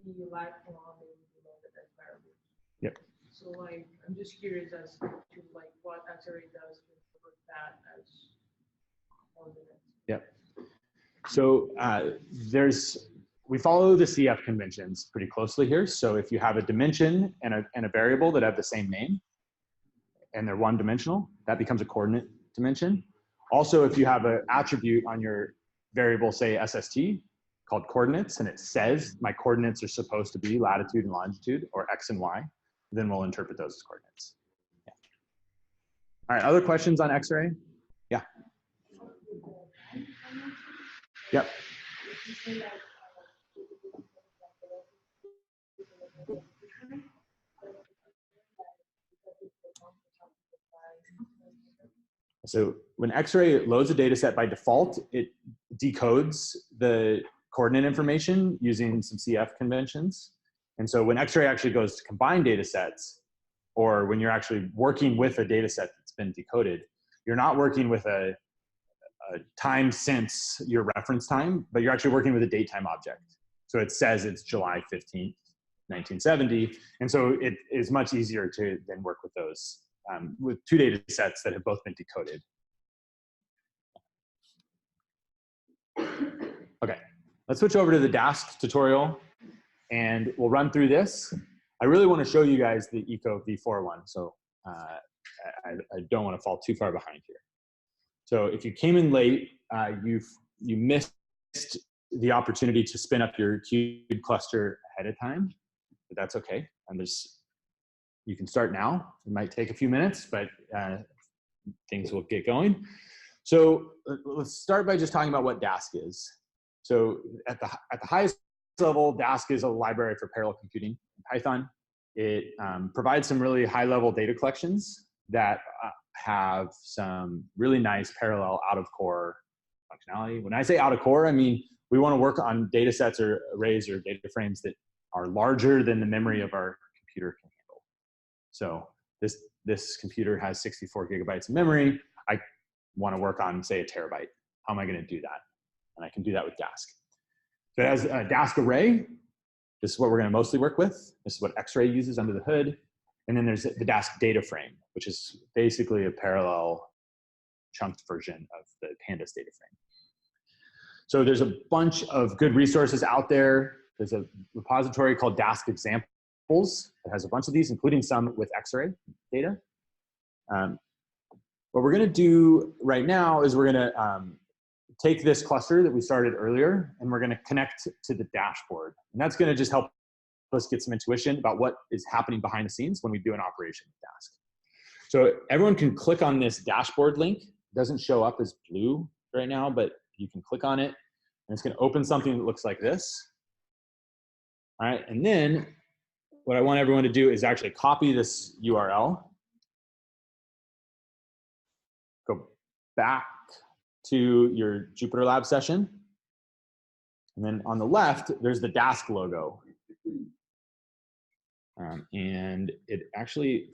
the live command would be loaded as variables. Yep. So, like, I'm just curious as to like what Xray does to put that as coordinates. Yep. So we follow the CF conventions pretty closely here. So if you have a dimension and a variable that have the same name, and they're one-dimensional, that becomes a coordinate dimension. Also, if you have an attribute on your variable, say SST, called coordinates, and it says my coordinates are supposed to be latitude and longitude, or X and Y, then we'll interpret those as coordinates. Yeah. All right, other questions on Xray? Yeah. Yep. So when Xray loads a data set by default, it decodes the coordinate information using some CF conventions. And so when Xray actually goes to combine data sets, or when you're actually working with a data set that's been decoded, you're not working with a time since your reference time, but you're actually working with a datetime object. So it says it's July 15th, 1970. And so it is much easier to then work with those, with two data sets that have both been decoded. Okay, let's switch over to the Dask tutorial, and we'll run through this. I really want to show you guys the Eco V4 one, so I don't want to fall too far behind here. So if you came in late, you missed the opportunity to spin up your cube cluster ahead of time, but that's okay. And you can start now. It might take a few minutes, but things will get going. So let's start by just talking about what Dask is. So at the highest level, Dask is a library for parallel computing in Python. It provides some really high-level data collections that have some really nice parallel out-of-core functionality. When I say out-of-core, I mean we want to work on data sets or arrays or data frames that are larger than the memory of our computer can handle. So this computer has 64 gigabytes of memory. I want to work on, say, a terabyte. How am I going to do that? And I can do that with Dask. So it has a Dask array. This is what we're going to mostly work with. This is what Xray uses under the hood. And then there's the Dask data frame, which is basically a parallel chunked version of the Pandas data frame. So there's a bunch of good resources out there. There's a repository called Dask Examples that has a bunch of these, including some with Xray data. What we're going to do right now is we're going to take this cluster that we started earlier, and we're going to connect to the dashboard. And that's going to just help us get some intuition about what is happening behind the scenes when we do an operation with Dask. So everyone can click on this dashboard link. It doesn't show up as blue right now, but you can click on it, and it's going to open something that looks like this. All right, and then what I want everyone to do is actually copy this URL, go back to your Jupyter Lab session, and then on the left, there's the Dask logo. And it actually,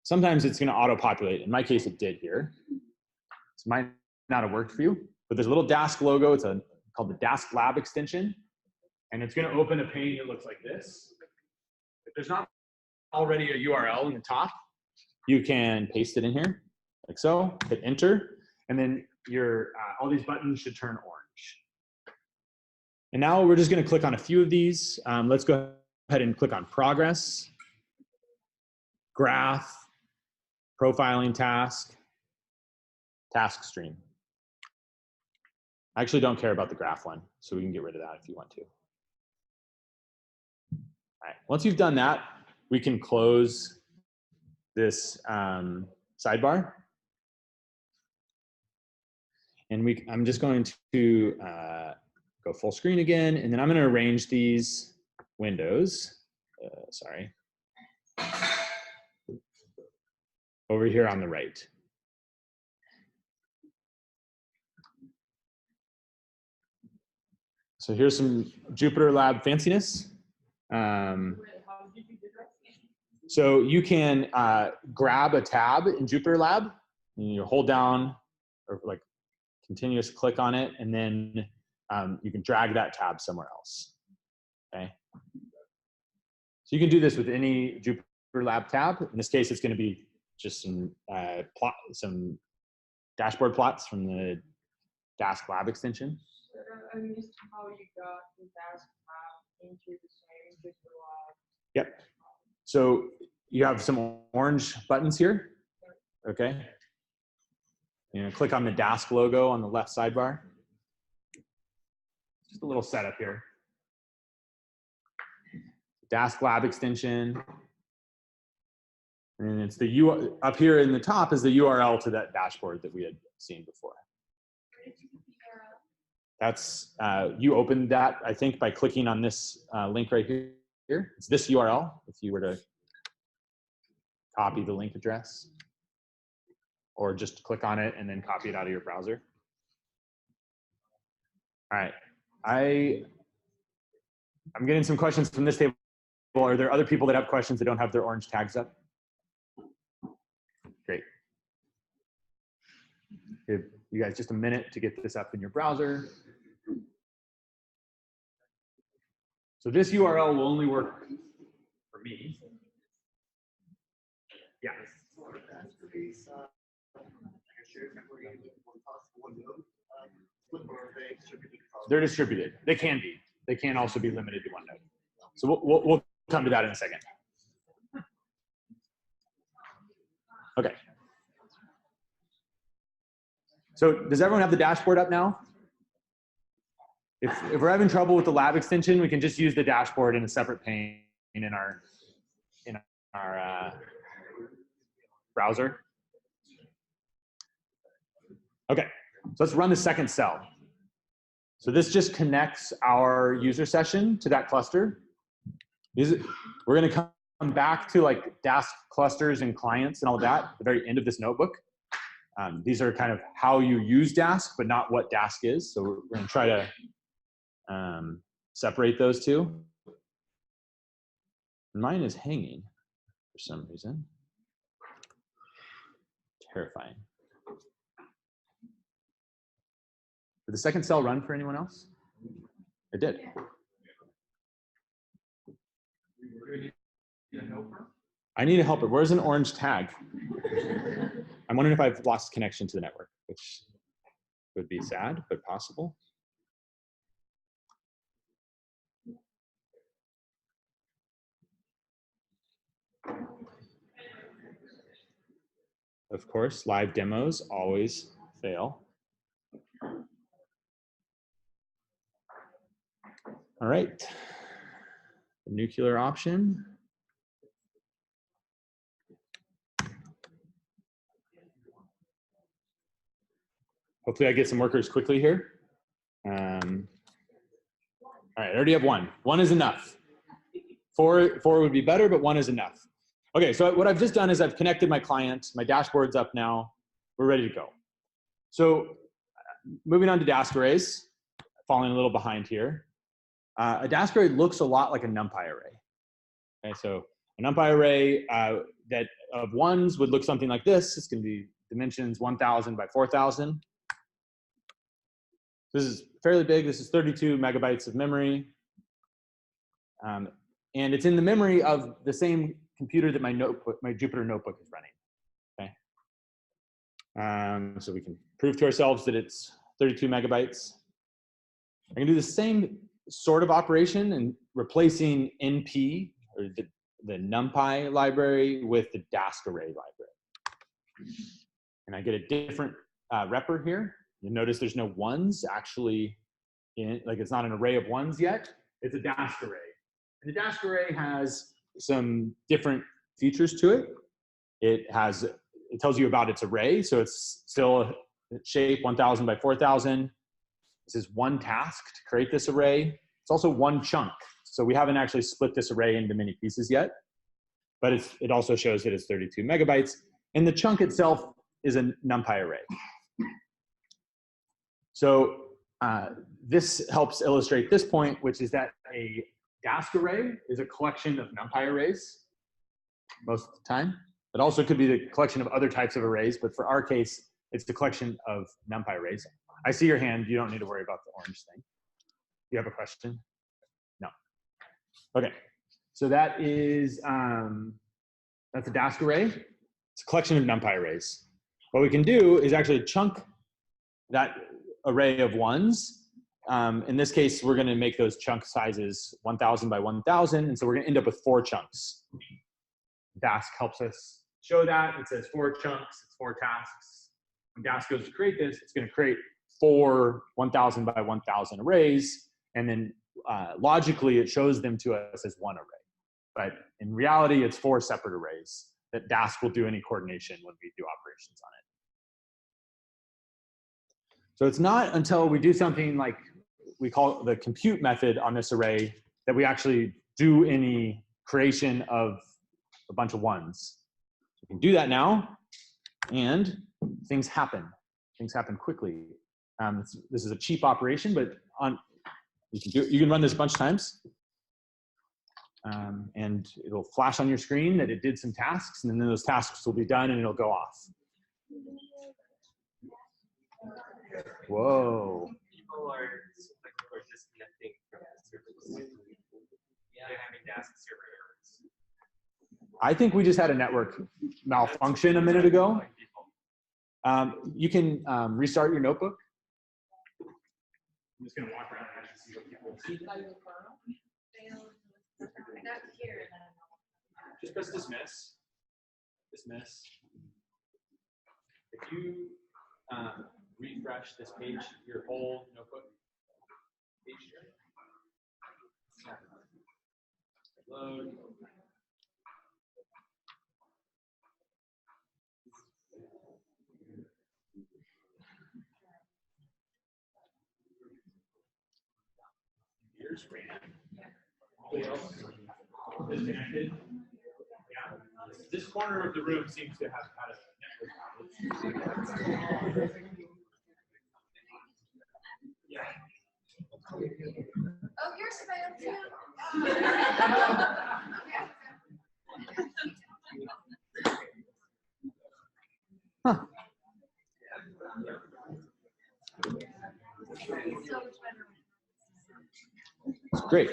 sometimes it's going to auto-populate. In my case, it did here. This might not have worked for you, but there's a little Dask logo. It's called the Dask Lab extension, and it's going to open a pane that looks like this. If there's not already a URL in the top, you can paste it in here, like so. Hit enter, and then all these buttons should turn orange. And now we're just going to click on a few of these. Let's go ahead and click on progress, graph, profiling task, task stream. I actually don't care about the graph one, so we can get rid of that if you want to. All right, once you've done that, we can close this sidebar. And I'm just going to go full screen again, and then I'm going to arrange these windows, over here on the right. So here's some Jupyter Lab fanciness. So you can grab a tab in Jupyter Lab, and you hold down or like continuous click on it, and then you can drag that tab somewhere else. Okay. So you can do this with any Jupyter Lab tab. In this case, it's going to be just some dashboard plots from the Dask Lab extension. I missed how you got the Dask Lab into the same Jupyter Lab. Yep. So you have some orange buttons here. Okay. Click on the Dask logo on the left sidebar. Just a little setup here. Dask Lab extension. And it's up here in the top is the URL to that dashboard that we had seen before. That's, you opened that, I think, by clicking on this link right here. It's this URL, if you were to copy the link address, or just click on it and then copy it out of your browser. All right, I'm getting some questions from this table. Are there other people that have questions that don't have their orange tags up? Great. Give you guys just a minute to get this up in your browser. So this URL will only work for me. Yeah. They're distributed. They can be. They can also be limited to one node. So we'll come to that in a second. Okay. So does everyone have the dashboard up now? If we're having trouble with the lab extension, we can just use the dashboard in a separate pane in our browser. Okay, so let's run the second cell. So this just connects our user session to that cluster. We're going to come back to like Dask clusters and clients and all of that at the very end of this notebook. These are kind of how you use Dask, but not what Dask is. So we're going to try to separate those two. Mine is hanging. for some reason. Terrifying. Did the second cell run for anyone else? It did. I need a helper. Where's an orange tag? I'm wondering if I've lost connection to the network, which would be sad, but possible. Of course, live demos always fail. All right, the nuclear option. Hopefully I get some workers quickly here. All right, I already have one. One is enough. Four would be better, but one is enough. Okay, so what I've just done is I've connected my client. My dashboard's up now. We're ready to go. So moving on to dask arrays, falling a little behind here. A dask array looks a lot like a NumPy array. Okay, so a NumPy array that of ones would look something like this. It's going to be dimensions 1,000 by 4,000. This is fairly big. This is 32 megabytes of memory. And it's in the memory of the same computer that my notebook, my Jupyter notebook is running. Okay. So we can prove to ourselves that it's 32 megabytes. I can do the same sort of operation and replacing NP, or the NumPy library, with the dask array library. And I get a different repr here. You'll notice there's no ones actually in it, like it's not an array of ones yet. It's a dask array. And the dask array has some different features to it. It tells you about its array, so it's still a shape 1,000 by 4,000. This is one task to create this array. It's also one chunk, so we haven't actually split this array into many pieces yet, but it also shows that it's 32 megabytes, and the chunk itself is a NumPy array. So this helps illustrate this point, which is that a dask array is a collection of NumPy arrays most of the time. It also could be the collection of other types of arrays, but for our case, it's the collection of NumPy arrays. I see your hand. You don't need to worry about the orange thing. You have a question? No. Okay. So that is, that's a dask array. It's a collection of NumPy arrays. What we can do is actually chunk that array of ones. In this case, we're going to make those chunk sizes 1,000 by 1,000. And so we're going to end up with 4 chunks. Dask helps us show that. It says 4 chunks, it's 4 tasks. When Dask goes to create this, it's going to create 4 1,000 by 1,000 arrays. And then logically, it shows them to us as one array. But in reality, it's 4 separate arrays that Dask will do any coordination when we do operations on it. So it's not until we do something like we call the compute method on this array that we actually do any creation of a bunch of ones. So we can do that now, and things happen. Things happen quickly. This is a cheap operation, but you can run this a bunch of times. And it'll flash on your screen that it did some tasks, and then those tasks will be done and it'll go off. Whoa. People are disconnecting from the service. Yeah, they're having dask server errors. I think we just had a network malfunction a minute ago. You can restart your notebook. I'm just going to walk around and see what people see. Just press dismiss. Dismiss. If you refresh this page, your whole notebook page here. Load. Here's ran. Anybody else disconnected? Yeah. This corner of the room seems to have had a network outage. Yeah. Oh, you're spam too. It's great. I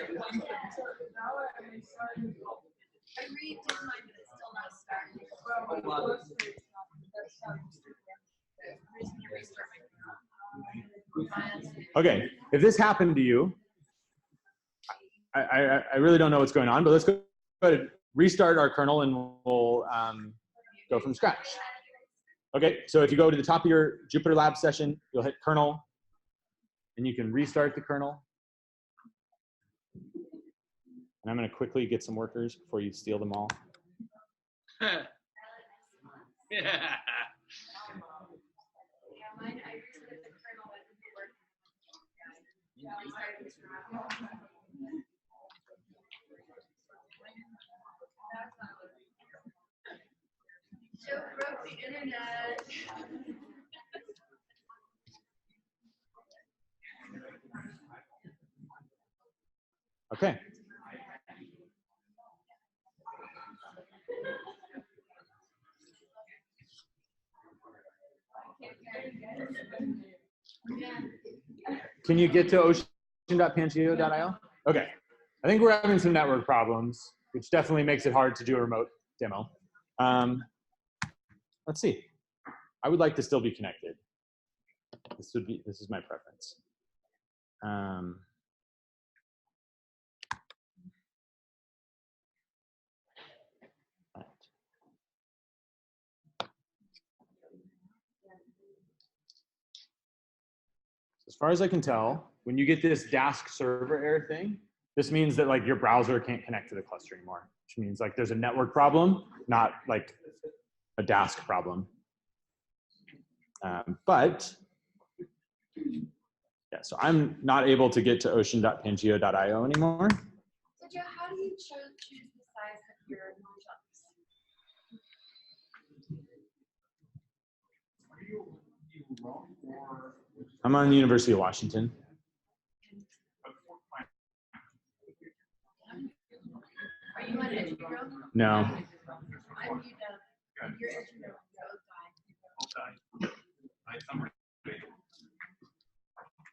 redid mine, but it's still not starting. Okay, if this happened to you, I really don't know what's going on, but let's go ahead and restart our kernel and we'll go from scratch. Okay, so if you go to the top of your Jupyter Lab session, you'll hit kernel, and you can restart the kernel. And I'm going to quickly get some workers before you steal them all. Yeah. Joe broke the internet. Okay. Can you get to ocean.pangeo.io? Okay. I think we're having some network problems, which definitely makes it hard to do a remote demo. Let's see. I would like to still be connected. This is my preference. As far as I can tell, when you get this Dask server error thing, this means that like your browser can't connect to the cluster anymore, which means like there's a network problem, not like a Dask problem. But yeah, so I'm not able to get to ocean.pangeo.io anymore. So Joe, how do you choose the size of your chunks? I'm on the University of Washington. Are you on Edgegrove? No. I'm UW. You're Edgegrove.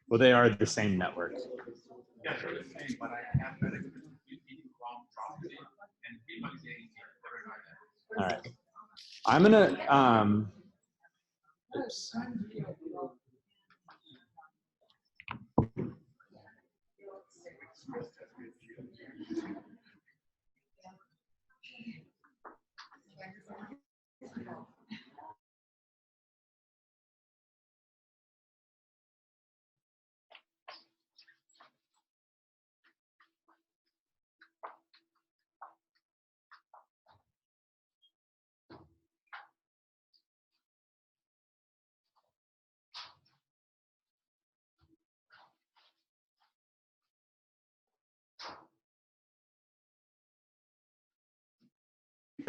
Well, they are the same network. Yeah, they're the same, but I have better wrong property and everybody's getting here. All right. I'm gonna oops.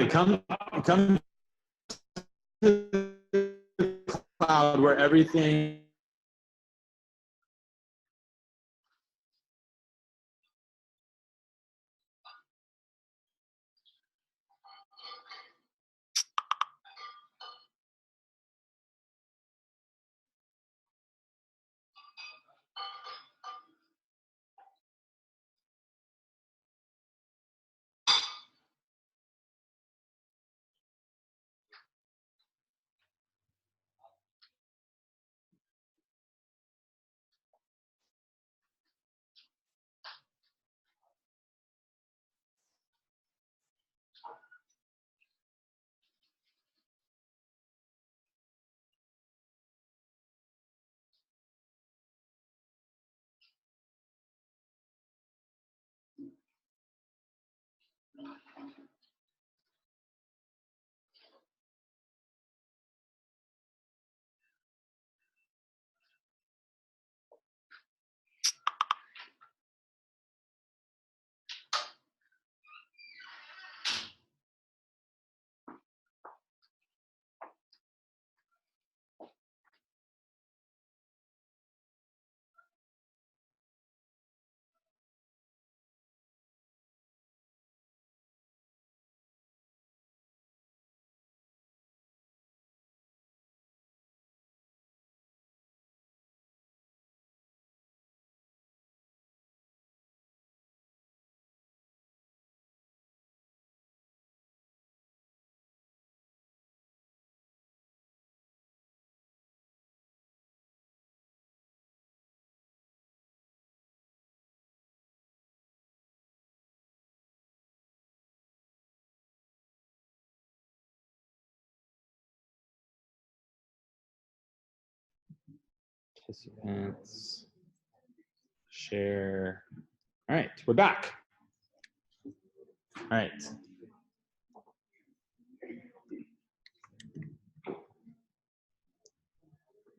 Come to the cloud where everything Participants, share. All right, we're back. All right.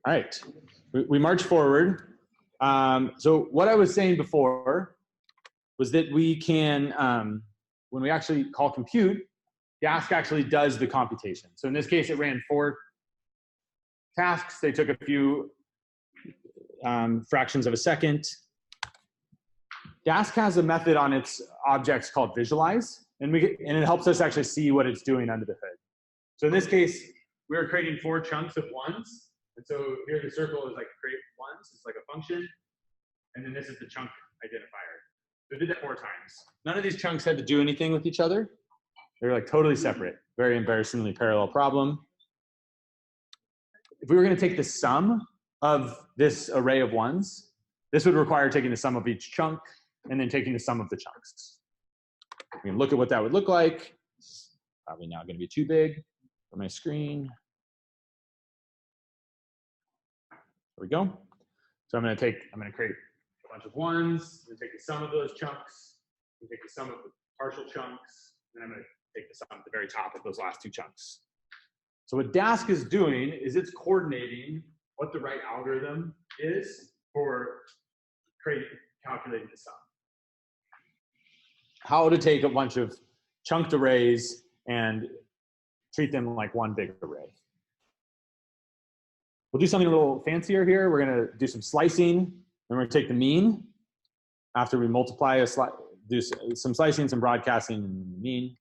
All right, we march forward. So what I was saying before was that we can, when we actually call compute, Dask actually does the computation. So in this case, it ran 4 tasks. They took a few fractions of a second. Dask has a method on its objects called visualize, and it helps us actually see what it's doing under the hood. So in this case, we were creating 4 chunks of ones. And so here the circle is like create ones, it's like a function. And then this is the chunk identifier. So we did that 4 times. None of these chunks had to do anything with each other. They're like totally separate. Very embarrassingly parallel problem. If we were going to take the sum of this array of ones, this would require taking the sum of each chunk and then taking the sum of the chunks. We can look at what that would look like. It's probably now going to be too big for my screen. There we go. So I'm going to create a bunch of ones, and take the sum of those chunks, and take the sum of the partial chunks, and I'm going to take the sum at the very top of those last 2 chunks. So what Dask is doing is it's coordinating what the right algorithm is for calculating the sum. How to take a bunch of chunked arrays and treat them like one big array. We'll do something a little fancier here. We're going to do some slicing, and we're going to take the mean after we multiply do some slicing, some broadcasting, and the mean.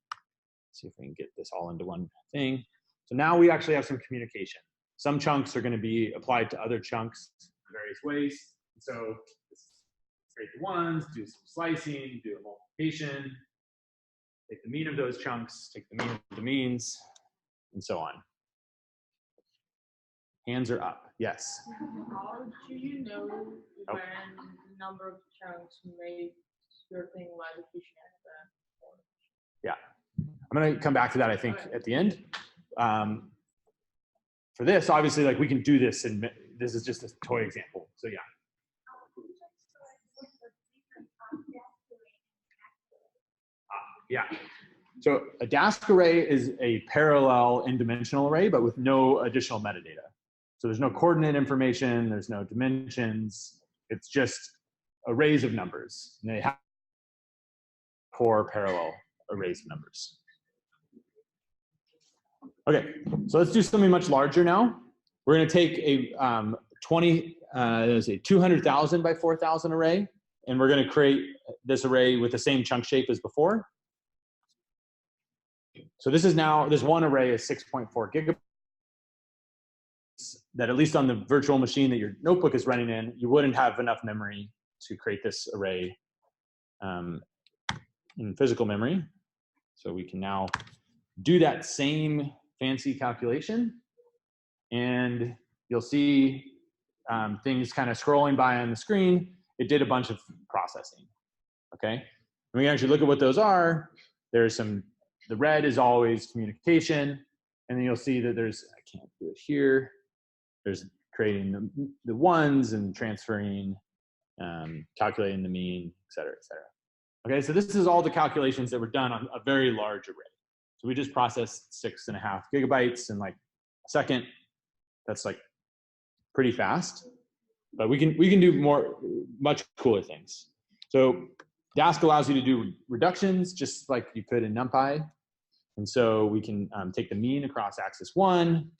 See if we can get this all into one thing. So now we actually have some communication. Some chunks are going to be applied to other chunks in various ways. So let's create the ones, do some slicing, do a multiplication, take the mean of those chunks, take the mean of the means, and so on. Hands are up. Yes. How do you know when the number of chunks makes your thing less efficient than? Yeah, I'm going to come back to that, I think, at the end. For this, obviously, like we can do this, and this is just a toy example. So yeah. Yeah. So a Dask array is a parallel n-dimensional array, but with no additional metadata. So there's no coordinate information, there's no dimensions. It's just arrays of numbers. And they have 4 parallel arrays of numbers. Okay, so let's do something much larger now. We're going to take a 200,000 by 4,000 array, and we're going to create this array with the same chunk shape as before. So this one array is 6.4 gigabytes. That at least on the virtual machine that your notebook is running in, you wouldn't have enough memory to create this array in physical memory. So we can now do that same fancy calculation, and you'll see things kind of scrolling by on the screen. It did a bunch of processing, okay? And we can actually look at what those are. There's the red is always communication, and then you'll see that I can't do it here. There's creating the ones and transferring, calculating the mean, et cetera, et cetera. Okay, so this is all the calculations that were done on a very large array. So we just processed 6.5 gigabytes in like a second. That's like pretty fast, but we can do much cooler things. So Dask allows you to do reductions just like you could in NumPy. And so we can take the mean across axis 1.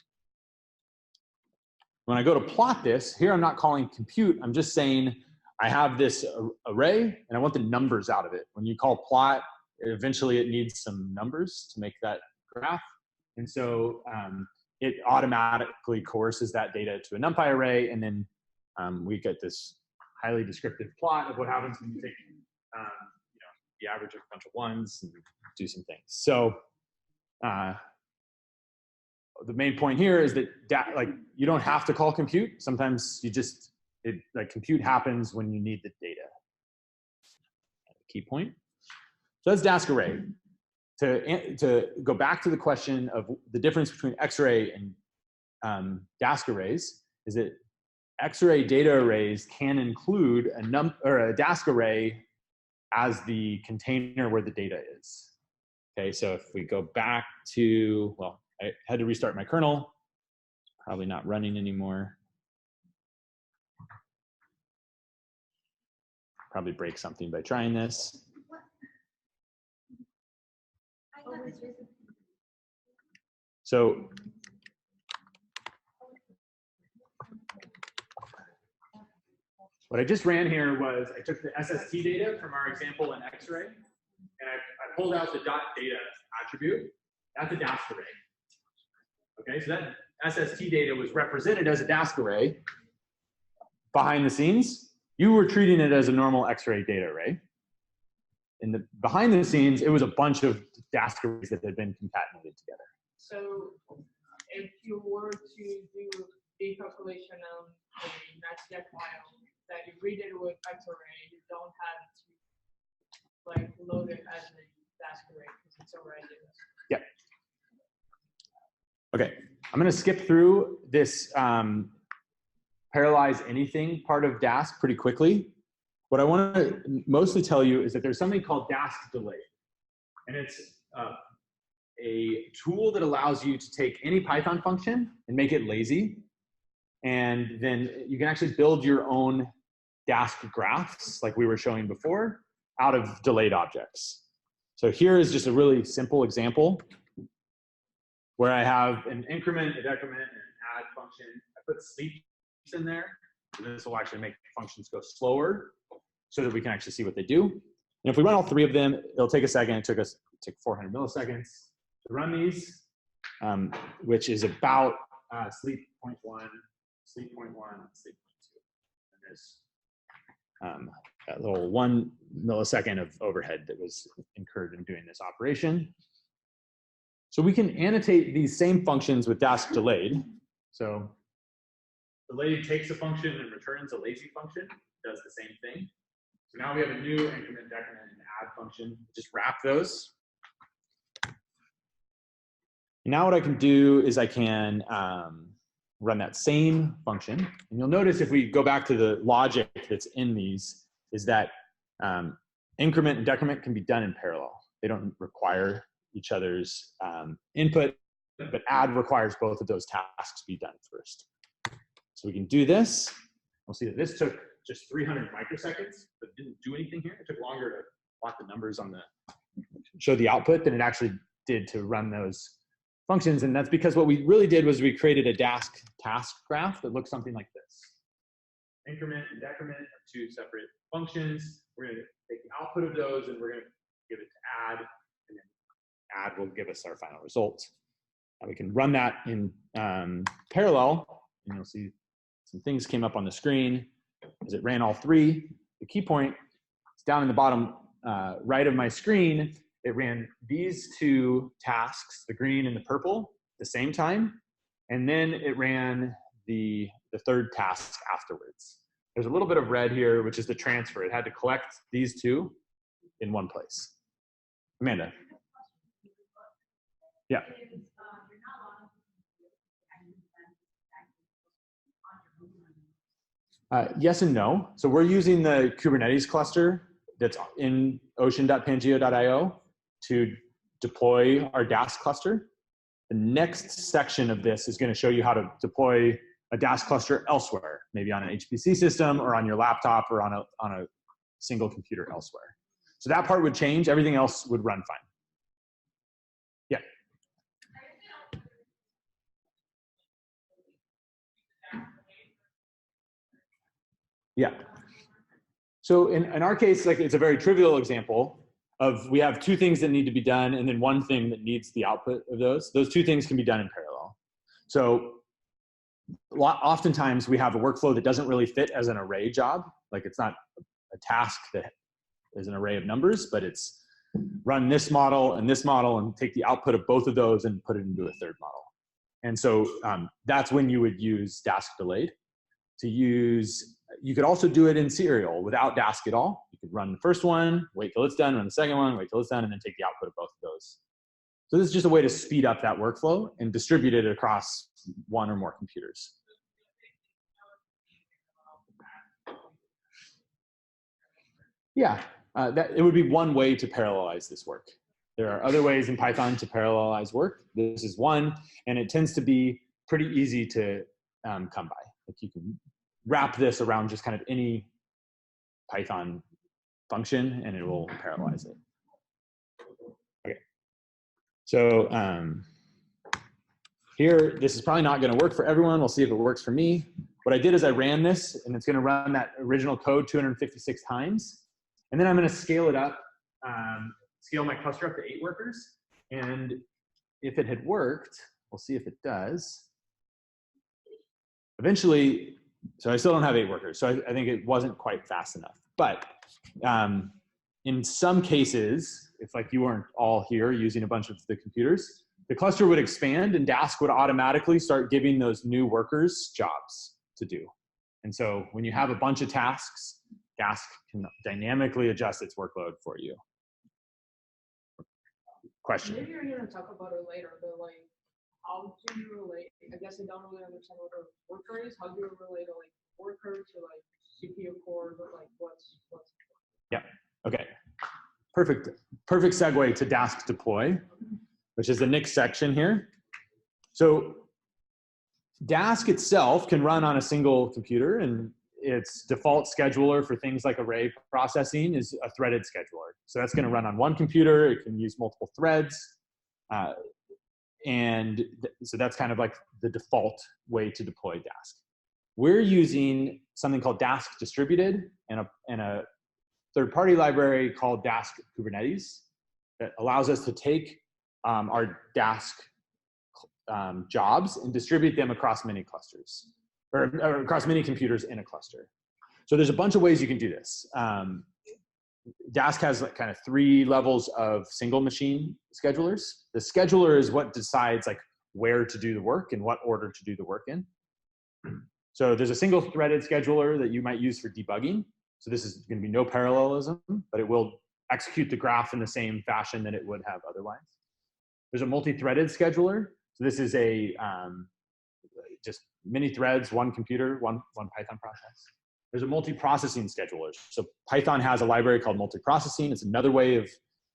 When I go to plot this, here I'm not calling compute, I'm just saying I have this array and I want the numbers out of it. When you call plot, eventually it needs some numbers to make that graph. And so it automatically coerces that data to a NumPy array, and then we get this highly descriptive plot of what happens when you take the average of a bunch of ones and do some things. So the main point here is that you don't have to call compute. Sometimes compute happens when you need the data. Key point. So that's Dask array. To go back to the question of the difference between Xray and Dask arrays is that Xray data arrays can include a dask array as the container where the data is. Okay, so if we go back to, well, I had to restart my kernel, probably not running anymore. Probably break something by trying this. So what I just ran here was I took the SST data from our example in Xray, and I pulled out the .data attribute. That's a dask array. Okay, so that SST data was represented as a dask array. Behind the scenes, you were treating it as a normal Xray data array. In the behind the scenes, it was a bunch of dask arrays that had been concatenated together. So if you were to do a calculation on a NetStep file that you read it with Xray, you don't have to like load it as a dask array because it's already. Yep. Okay, I'm going to skip through this parallelize anything part of Dask pretty quickly. What I want to mostly tell you is that there's something called Dask delay. And it's a tool that allows you to take any Python function and make it lazy. And then you can actually build your own Dask graphs, like we were showing before, out of delayed objects. So here is just a really simple example where I have an increment, a decrement, and an add function. I put sleeps in there. So this will actually make functions go slower so that we can actually see what they do. And if we run all three of them, it'll take a second. It took 400 milliseconds to run these, which is about sleep 0.1, sleep 0.1, sleep 0.2. And there's that little 1 millisecond of overhead that was incurred in doing this operation. So we can annotate these same functions with Dask delayed. So delayed takes a function and returns a lazy function, does the same thing. So now we have a new increment, decrement, and add function. Just wrap those. Now what I can do is I can run that same function. And you'll notice if we go back to the logic that's in these, is that increment and decrement can be done in parallel. They don't require each other's input, but add requires both of those tasks be done first. So we can do this. We'll see that this took just 300 microseconds, but didn't do anything here. It took longer to plot the numbers on the, show the output than it actually did to run those functions. And that's because what we really did was we created a Dask task graph that looks something like this. Increment and decrement are two separate functions. We're going to take the output of those and we're going to give it to add, and then add will give us our final result. And we can run that in parallel, and you'll see some things came up on the screen as it ran all three. The key point is down in the bottom right of my screen. It ran these two tasks, the green and the purple, at the same time. And then it ran the third task afterwards. There's a little bit of red here, which is the transfer. It had to collect these two in one place. Amanda. Yeah. Yes and no. So we're using the Kubernetes cluster that's in ocean.pangeo.io to deploy our Dask cluster. The next section of this is going to show you how to deploy a Dask cluster elsewhere, maybe on an HPC system or on your laptop or on a single computer elsewhere. So that part would change. Everything else would run fine. Yeah. Yeah. So in our case, like it's a very trivial example of we have two things that need to be done and then one thing that needs the output of those. Those two things can be done in parallel. So oftentimes we have a workflow that doesn't really fit as an array job. Like it's not a task that is an array of numbers, but it's run this model and take the output of both of those and put it into a third model. And so that's when you would use Dask delayed. You could also do it in serial without Dask at all. You could run the first one, wait till it's done, run the second one, wait till it's done, and then take the output of both of those. So this is just a way to speed up that workflow and distribute it across one or more computers. Yeah, it would be one way to parallelize this work. There are other ways in Python to parallelize work. This is one, and it tends to be pretty easy to come by. Like you can wrap this around just kind of any Python function, and it will parallelize it. Okay, so here, this is probably not going to work for everyone. We'll see if it works for me. What I did is I ran this, and it's going to run that original code 256 times. And then I'm going to scale it up, scale my cluster up to 8 workers. And if it had worked, we'll see if it does. Eventually, so I still don't have 8 workers. So I think it wasn't quite fast enough. But in some cases, if like you weren't all here using a bunch of the computers, the cluster would expand and Dask would automatically start giving those new workers jobs to do. And so when you have a bunch of tasks, Dask can dynamically adjust its workload for you. Question? Maybe you're going to talk about it later, but like, how do you relate? I guess I don't really understand what a worker is. How do you relate a like worker to like CPU core, but like what's Yeah. Okay. Perfect segue to Dask deploy, which is the next section here. So Dask itself can run on a single computer, and its default scheduler for things like array processing is a threaded scheduler. So that's going to run on one computer. It can use multiple threads. So that's kind of like the default way to deploy Dask. We're using something called Dask distributed and a third-party library called Dask Kubernetes that allows us to take our Dask jobs and distribute them across many clusters, or across many computers in a cluster. So there's a bunch of ways you can do this. Dask has like kind of 3 levels of single machine schedulers. The scheduler is what decides like where to do the work and what order to do the work in. So there's a single threaded scheduler that you might use for debugging. So this is going to be no parallelism, but it will execute the graph in the same fashion that it would have otherwise. There's a multi-threaded scheduler. So this is a just many threads, one computer, one Python process. There's a multi-processing scheduler. So Python has a library called multi-processing. It's another way of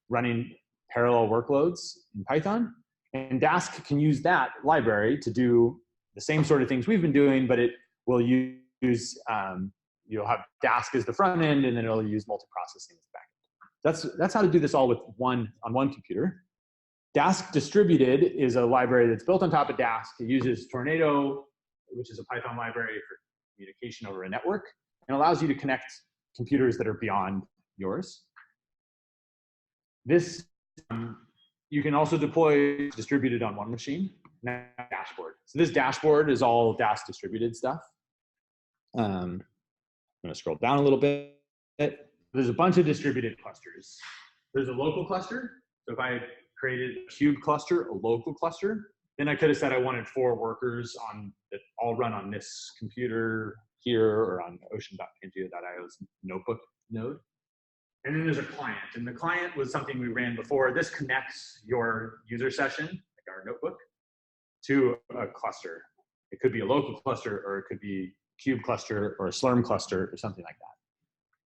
running parallel workloads in Python. And Dask can use that library to do the same sort of things we've been doing, but it will use, you'll have Dask as the front end, and then it'll use multi-processing as the back end. That's how to do this all on one computer. Dask distributed is a library that's built on top of Dask. It uses Tornado, which is a Python library for communication over a network, and allows you to connect computers that are beyond yours. This, you can also deploy distributed on one machine. Dashboard. So this dashboard is all Dask distributed stuff. I'm going to scroll down a little bit. There's a bunch of distributed clusters. There's a local cluster. So if I created a cube cluster, a local cluster, then I could have said I wanted 4 workers that all run on this computer here or on ocean.pangeo.io's notebook node. And then there's a client. And the client was something we ran before. This connects your user session, like our notebook, to a cluster. It could be a local cluster, or it could be a cube cluster or a Slurm cluster or something like that.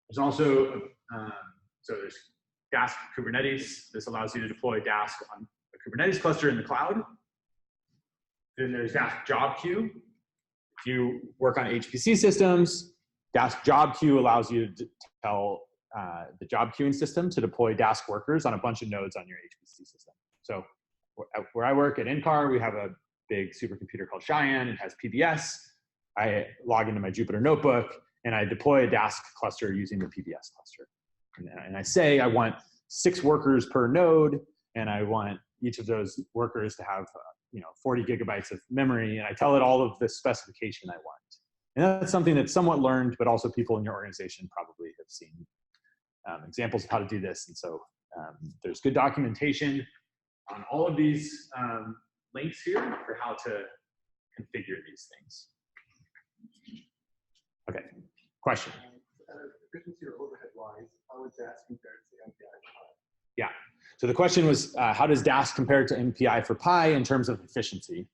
There's also, so there's Dask Kubernetes. This allows you to deploy Dask on a Kubernetes cluster in the cloud. Then there's Dask Job Queue. If you work on HPC systems, Dask Job Queue allows you to tell the job queuing system to deploy Dask workers on a bunch of nodes on your HPC system. So where I work at NCAR, we have a big supercomputer called Cheyenne. It has PBS. I log into my Jupyter notebook, and I deploy a Dask cluster using the PBS cluster. And I say I want 6 workers per node, and I want each of those workers to have 40 gigabytes of memory, and I tell it all of the specification I want. And that's something that's somewhat learned, but also people in your organization probably have seen examples of how to do this. And so there's good documentation on all of these links here for how to configure these things. Okay, question? Efficiency or overhead-wise, how is Dask compared to NPI? Yeah, so the question was, how does Dask compare to NPI for Pi in terms of efficiency?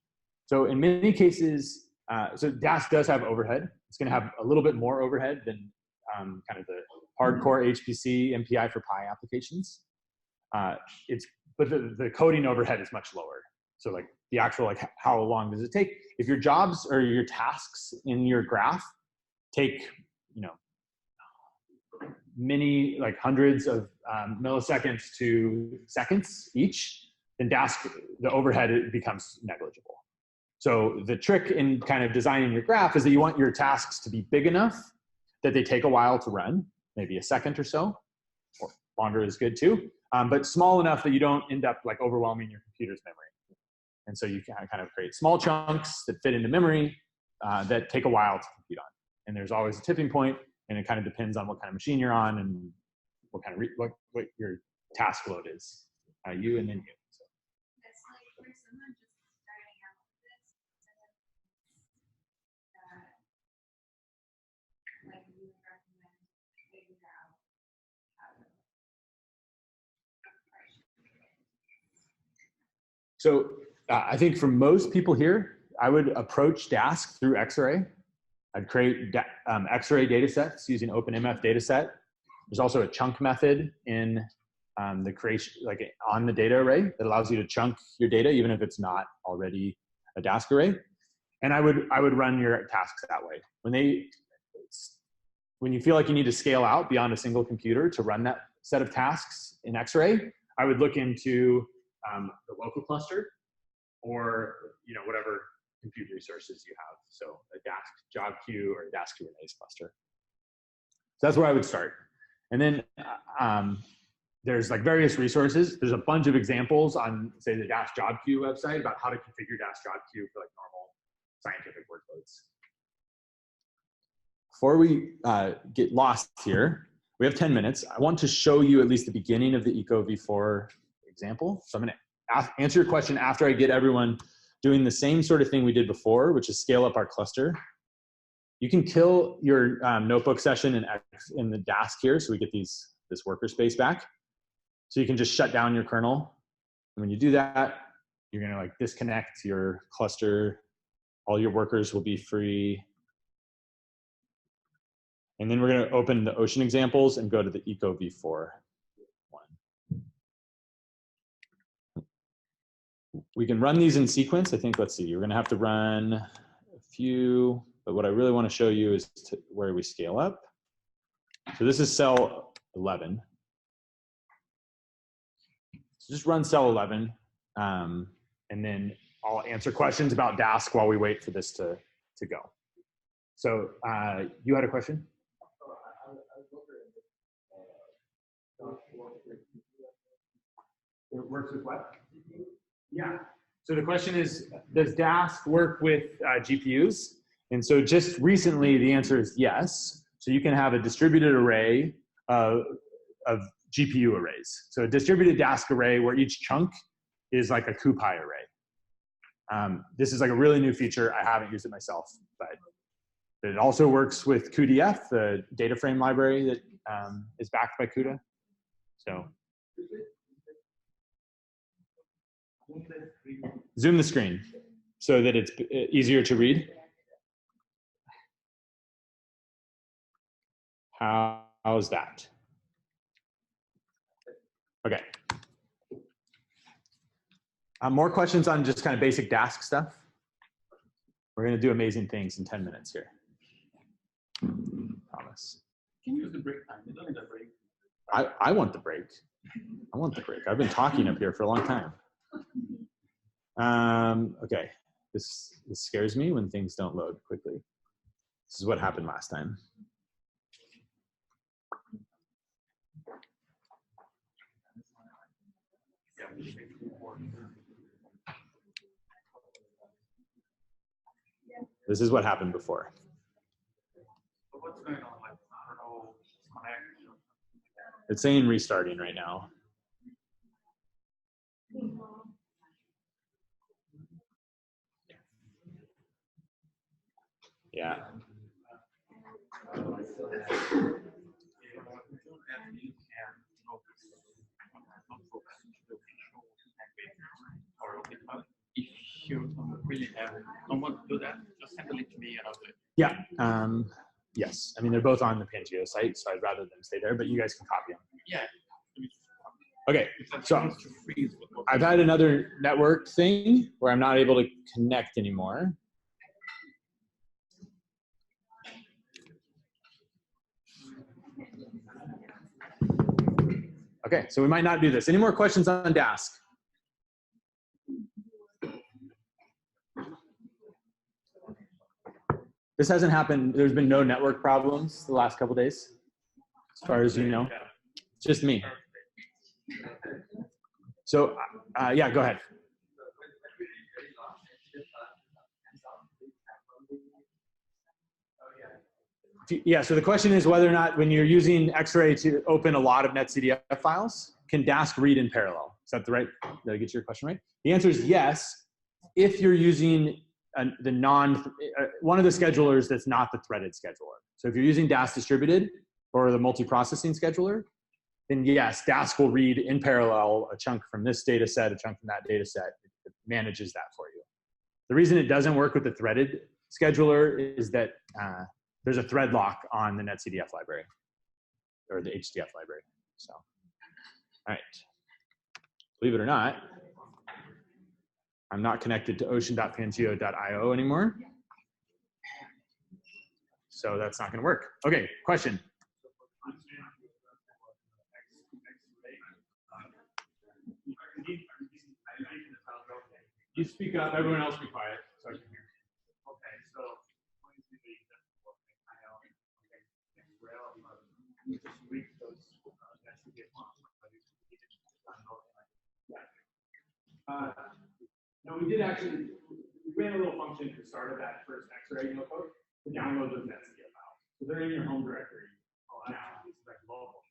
So in many cases, so Dask does have overhead. It's going to have a little bit more overhead than kind of the hardcore HPC MPI for Pi applications. But the coding overhead is much lower. So like the actual, like how long does it take? If your jobs or your tasks in your graph take, you know, many, like hundreds of milliseconds to seconds each, then the overhead, it becomes negligible. So the trick in kind of designing your graph is that you want your tasks to be big enough that they take a while to run, maybe a second or so, or longer is good too, but small enough that you don't end up like overwhelming your computer's memory. And so you can kind of create small chunks that fit into memory that take a while to compute on. And there's always a tipping point, and it kind of depends on what kind of machine you're on and what kind of what your task load is. You and then you. So. It's like for someone just starting out with this, like you would recommend figuring out how to approach it. So I think for most people here, I would approach Dask through Xray. I'd create Xray data sets using OpenMF dataset. There's also a chunk method in the creation, like on the data array, that allows you to chunk your data even if it's not already a Dask array. And I would run your tasks that way. When you feel like you need to scale out beyond a single computer to run that set of tasks in Xray, I would look into the local cluster, or whatever compute resources you have. So a Dask job queue or a Dask Kubernetes cluster. So that's where I would start. And then there's like various resources. There's a bunch of examples on, say, the Dask job queue website about how to configure Dask job queue for like normal scientific workloads. Before we get lost here, we have 10 minutes. I want to show you at least the beginning of the EcoV4 example. So I'm going to answer your question after I get everyone doing the same sort of thing we did before, which is scale up our cluster. You can kill your notebook session in the Dask here, so we get this worker space back. So you can just shut down your kernel. And when you do that, you're going to like disconnect your cluster. All your workers will be free. And then we're going to open the Ocean examples and go to the EcoV4 one. We can run these in sequence. I think, let's see, you're going to have to run a few, but what I really want to show you is where we scale up. So this is cell 11. So just run cell 11, and then I'll answer questions about Dask while we wait for this to go. So you had a question? It works with what? Yeah. So the question is, does Dask work with GPUs? And so just recently, the answer is yes. So you can have a distributed array of GPU arrays. So a distributed Dask array where each chunk is like a CuPy array. This is like a really new feature. I haven't used it myself, but it also works with cuDF, the data frame library that is backed by CUDA. So zoom the screen so that it's easier to read. How's that? Okay. More questions on just kind of basic Dask stuff? We're going to do amazing things in 10 minutes here. Promise. Can you use the break time? You don't need a break. I want the break. I want the break. I've been talking up here for a long time. Okay. This scares me when things don't load quickly. This is what happened last time. This is what happened before. What's going on? Like, I don't know, connect. It's saying restarting right now. Yeah. If you don't really have, don't want to do that, just send a link to me and I'll do it. Yeah. yes. I mean, they're both on the Pangeo site, so I'd rather them stay there, but you guys can copy them. Yeah. Okay, so I've had another network thing where I'm not able to connect anymore. Okay, so we might not do this. Any more questions on Dask? This hasn't happened. There's been no network problems the last couple days, as far as you know. Just me. So, yeah, go ahead. Yeah, so the question is whether or not when you're using Xray to open a lot of NetCDF files, can Dask read in parallel? Is that the right, did I get your question right? The answer is yes, if you're using one of the schedulers that's not the threaded scheduler. So if you're using Dask distributed or the multi-processing scheduler, then yes, Dask will read in parallel a chunk from this data set, a chunk from that data set. It manages that for you. The reason it doesn't work with the threaded scheduler is that there's a thread lock on the NetCDF library or the HDF library. So, all right. Believe it or not, I'm not connected to ocean.pangeo.io anymore. So that's not going to work. Okay, question. You speak up, everyone else be quiet so I can hear. Okay, so no, we did actually, we ran a little function at the start of that first Xray notebook to download those NetCDF files. So they're in your home directory. Oh, now. It's like local.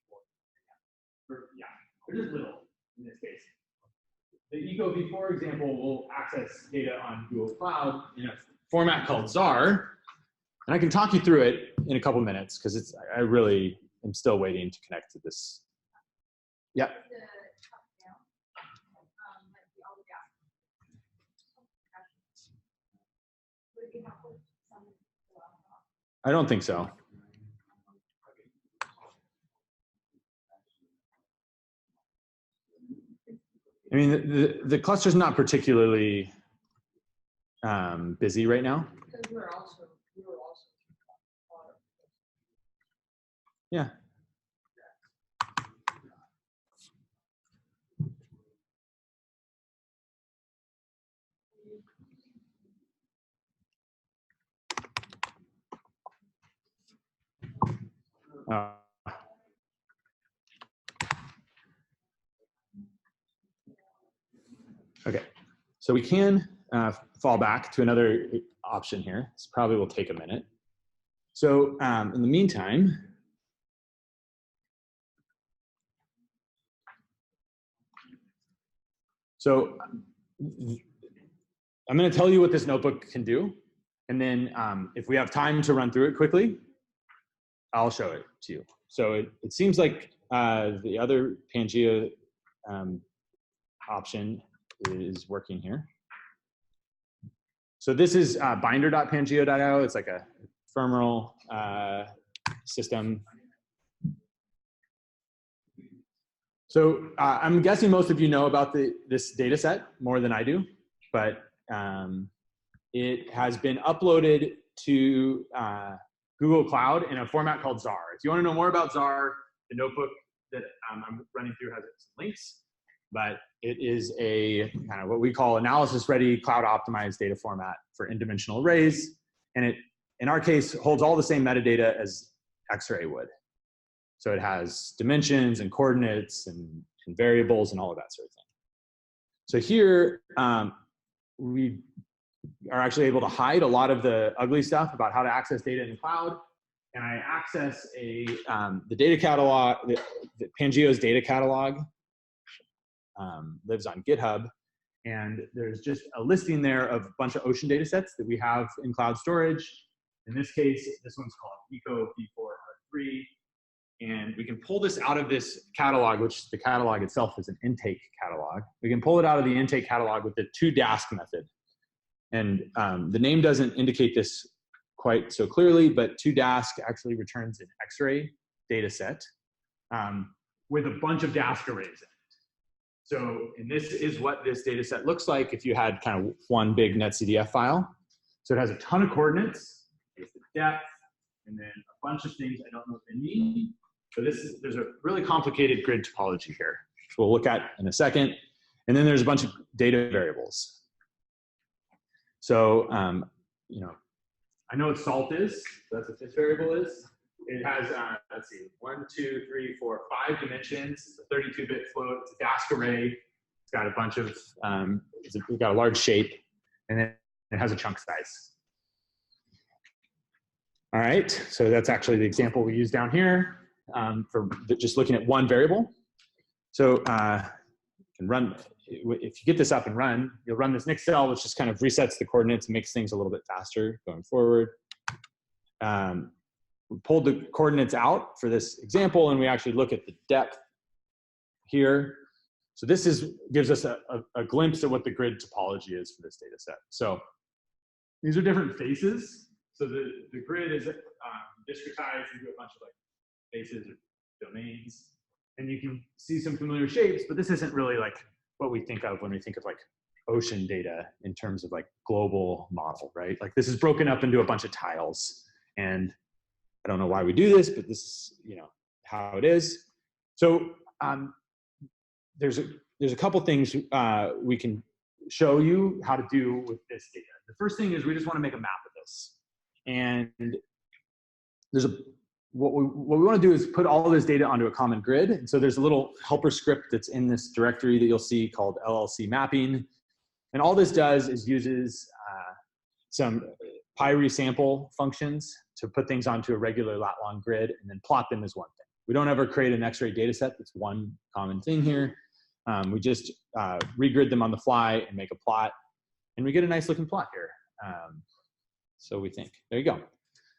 Yeah, they're just little in this case. The EcoV4 example will access data on Google Cloud in a format called ZAR. And I can talk you through it in a couple minutes because I really am still waiting to connect to this. Yeah. I don't think so. I mean, the cluster's not particularly busy right now. Yeah. Okay, so we can fall back to another option here. This probably will take a minute. So in the meantime, so I'm going to tell you what this notebook can do. And then if we have time to run through it quickly, I'll show it to you. So it seems like the other Pangeo option is working here. So this is binder.pangeo.io. It's like a ephemeral system. So I'm guessing most of you know about this data set more than I do, but it has been uploaded to Google Cloud in a format called ZAR. If you want to know more about ZAR, the notebook that I'm running through has some links, but it is a kind of what we call analysis-ready, cloud-optimized data format for n-dimensional arrays, and it, in our case, holds all the same metadata as Xray would. So it has dimensions and coordinates and variables and all of that sort of thing. So here, we are actually able to hide a lot of the ugly stuff about how to access data in the cloud. And I access the data catalog, the Pangeo's data catalog lives on GitHub. And there's just a listing there of a bunch of ocean data sets that we have in cloud storage. In this case, this one's called EcoV4R3. And we can pull this out of this catalog, which the catalog itself is an intake catalog. We can pull it out of the intake catalog with the toDask method. And the name doesn't indicate this quite so clearly, but toDask actually returns an Xray data set with a bunch of Dask arrays in it. So, and this is what this data set looks like if you had kind of one big netcdf file. So it has a ton of coordinates, it's the depth, and then a bunch of things I don't know what they mean. So there's a really complicated grid topology here, which we'll look at in a second. And then there's a bunch of data variables. So, you know, I know what salt is. So that's what this variable is. It has, let's see, 1, 2, 3, 4, 5 dimensions. It's a 32-bit float. It's a Dask array. It's got a bunch of, it's got a large shape, and then it has a chunk size. All right, so that's actually the example we use down here for just looking at one variable. So you can run, if you get this up and run, you'll run this next cell, which just kind of resets the coordinates and makes things a little bit faster going forward. We pulled the coordinates out for this example, and we actually look at the depth here. So this gives us a glimpse at what the grid topology is for this data set. So these are different faces. So the grid is discretized into a bunch of like faces or domains. And you can see some familiar shapes, but this isn't really like what we think of when we think of like ocean data in terms of like global model, right? Like this is broken up into a bunch of tiles. And I don't know why we do this, but this is, you know, how it is. So there's a couple things we can show you how to do with this data. The first thing is we just want to make a map of this. And there's what we want to do is put all this data onto a common grid. And so there's a little helper script that's in this directory that you'll see called LLC mapping. And all this does is uses some resample functions to put things onto a regular lat-long grid and then plot them as one thing. We don't ever create an Xray data set. That's one common thing here. We just regrid them on the fly and make a plot. And we get a nice looking plot here. So we think, there you go.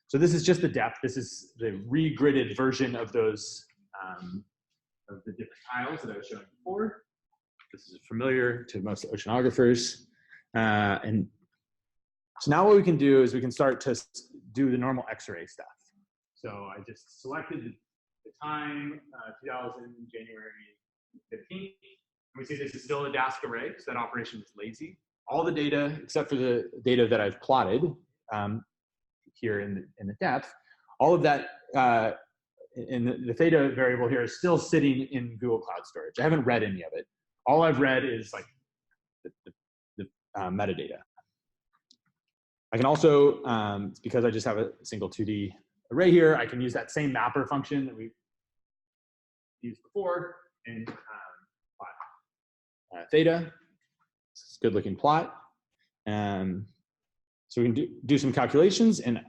So this is just the depth. This is the regridded version of those, of the different tiles that I was showing before. This is familiar to most oceanographers. And so now what we can do is we can start to do the normal Xray stuff. So I just selected the time, 2000, January 15th. And we see this is still a Dask array, so that operation is lazy. All the data, except for the data that I've plotted here in the depth, all of that in the theta variable here is still sitting in Google Cloud Storage. I haven't read any of it. All I've read is like the metadata. I can also, because I just have a single 2D array here, I can use that same mapper function that we used before and plot theta. It's a good looking plot. So we can do some calculations, and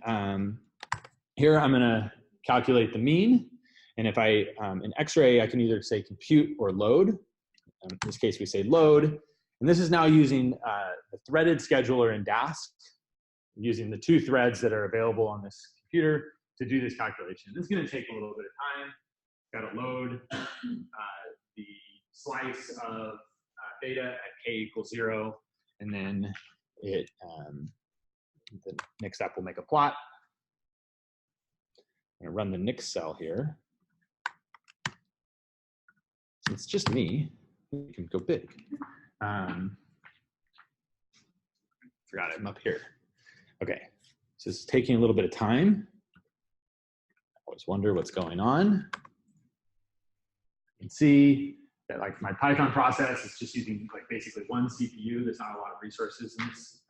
here I'm gonna calculate the mean. And if I, in Xray, I can either say compute or load. In this case, we say load. And this is now using the threaded scheduler in Dask, using the 2 threads that are available on this computer to do this calculation. This is gonna take a little bit of time. Got to load the slice of theta at k = 0, and then it, the next step will make a plot. I'm gonna run the next cell here. It's just me. You can go big. Forgot I'm up here. Okay, so it's taking a little bit of time. I always wonder what's going on. You can see that like my Python process is just using like basically one CPU. There's not a lot of resources in this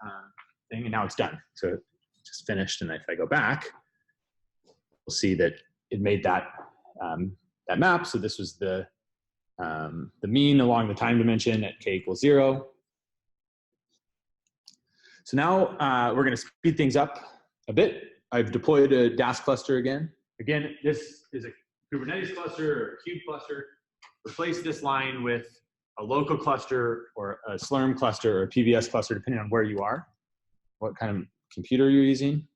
thing, and now it's done. So it just finished, and if I go back, we'll see that it made that that map. So this was the mean along the time dimension at k = 0. So now we're going to speed things up a bit. I've deployed a Dask cluster again. Again, this is a Kubernetes cluster or a Cube cluster. Replace this line with a local cluster or a Slurm cluster or a PBS cluster, depending on where you are, what kind of computer you're using.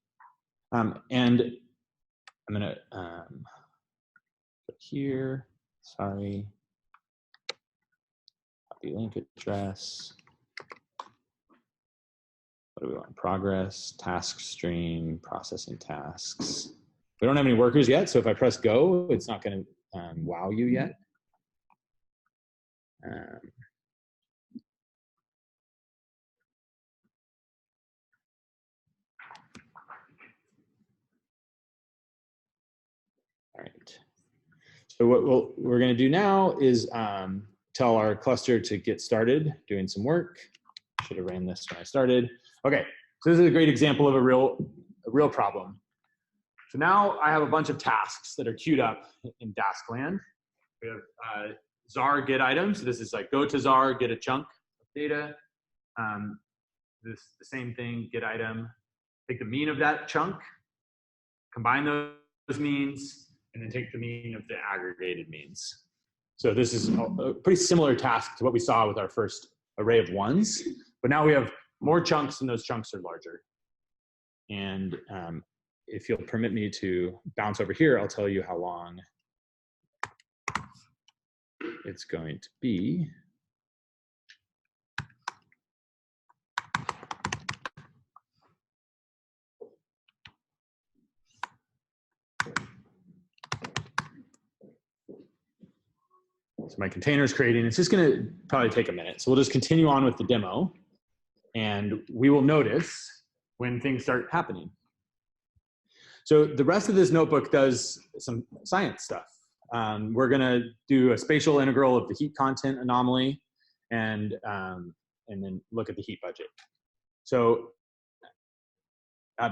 And I'm going to put here, sorry, copy link address. What do we want? Progress, task stream, processing tasks. We don't have any workers yet, so if I press go, it's not going to wow you yet. All right. So what we're going to do now is tell our cluster to get started doing some work. Should have ran this when I started. Okay, so this is a great example of a real problem. So now I have a bunch of tasks that are queued up in Dask land. We have ZAR get items. So this is like go to ZAR, get a chunk of data. The same thing, get item. Take the mean of that chunk, combine those means, and then take the mean of the aggregated means. So this is a pretty similar task to what we saw with our first array of ones, but now we have more chunks and those chunks are larger. And if you'll permit me to bounce over here, I'll tell you how long it's going to be. So my container is creating. It's just going to probably take a minute. So we'll just continue on with the demo, and we will notice when things start happening. So the rest of this notebook does some science stuff. We're going to do a spatial integral of the heat content anomaly, and then look at the heat budget. So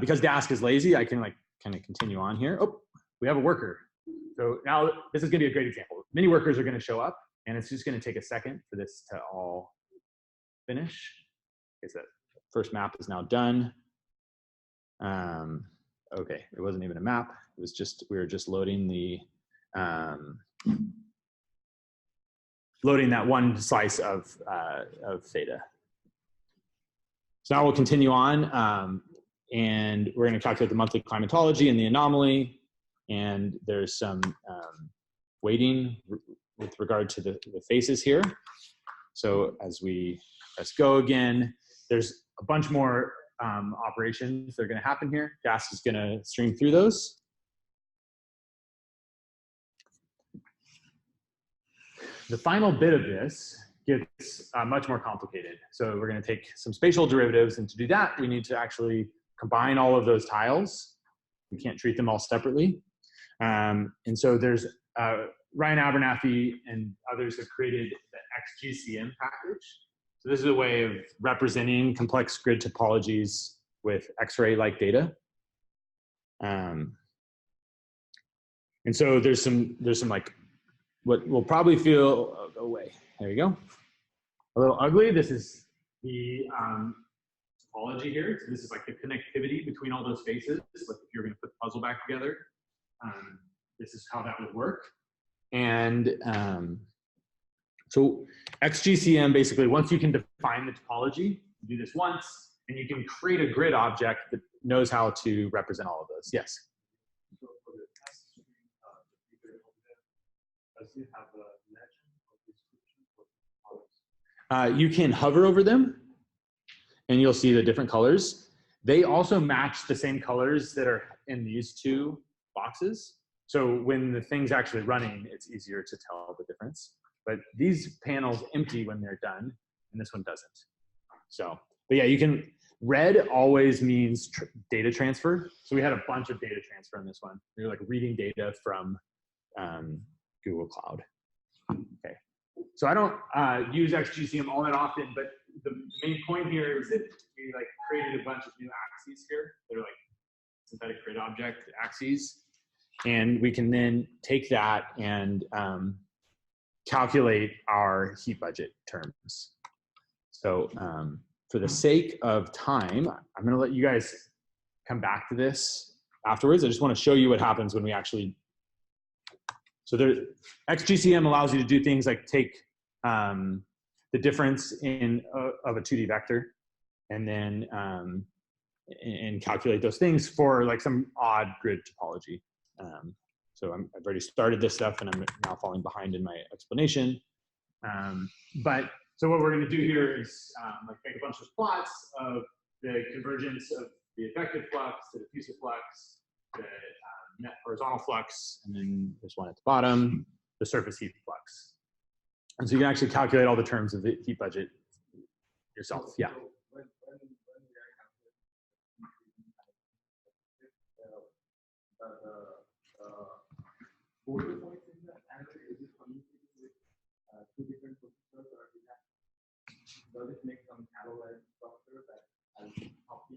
because Dask is lazy, I can like kind of continue on here. Oh, we have a worker. So now this is going to be a great example. Many workers are going to show up, and it's just going to take a second for this to all finish. Okay, so that first map is now done. Okay, it wasn't even a map. It was just, we were just loading the, loading that one slice of theta. So now we'll continue on, and we're going to calculate the monthly climatology and the anomaly. And there's some weighting with regard to the faces here. So as we press go again, there's a bunch more operations that are going to happen here. Dask is going to stream through those. The final bit of this gets much more complicated. So we're going to take some spatial derivatives, and to do that, we need to actually combine all of those tiles. We can't treat them all separately. And so there's Ryan Abernathy and others have created the XGCM package. So this is a way of representing complex grid topologies with X-ray-like data. And so there's some like what will probably feel, oh, go away. There you go. A little ugly. This is the topology here. So this is like the connectivity between all those faces. Like if you're going to put the puzzle back together. This is how that would work. And so XGCM, basically, once you can define the topology, you do this once, and you can create a grid object that knows how to represent all of those. Yes? So for the test stream, does it have a legend or description for colors? You can hover over them, and you'll see the different colors. They also match the same colors that are in these two boxes. So when the thing's actually running, it's easier to tell the difference. But these panels empty when they're done, and this one doesn't. So, but yeah, you can, red always means data transfer. So we had a bunch of data transfer in this one. We were like reading data from Google Cloud. Okay. So I don't use XGCM all that often, but the main point here is that we like created a bunch of new axes here. They're like synthetic grid object axes. And we can then take that and calculate our heat budget terms. So for the sake of time, I'm going to let you guys come back to this afterwards. I just want to show you what happens when we actually. So XGCM allows you to do things like take the difference of a 2D vector, and then and calculate those things for like some odd grid topology. So I've already started this stuff, and I'm now falling behind in my explanation. But so what we're going to do here is like make a bunch of plots of the convergence of the effective flux, the diffusive flux, the net horizontal flux, and then there's one at the bottom, the surface heat flux. And so you can actually calculate all the terms of the heat budget yourself. Yeah. Two different processors, or does it make some parallel structure that I'll copy?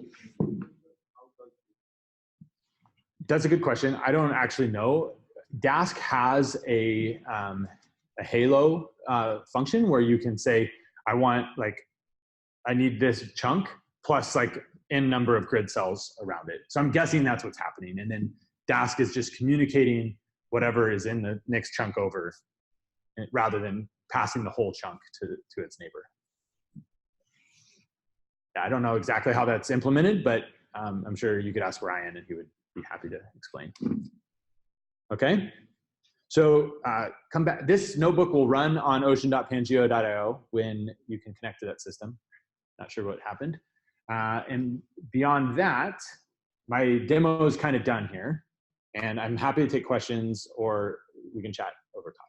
That's a good question. I don't actually know. Dask has a halo function where you can say, I want I need this chunk plus n number of grid cells around it. So I'm guessing that's what's happening. And then Dask is just communicating whatever is in the next chunk over rather than passing the whole chunk to its neighbor. Yeah, I don't know exactly how that's implemented, but I'm sure you could ask Ryan and he would be happy to explain. Okay, so come back. This notebook will run on ocean.pangeo.io when you can connect to that system. Not sure what happened. And beyond that, my demo is kind of done here. And I'm happy to take questions or we can chat over top.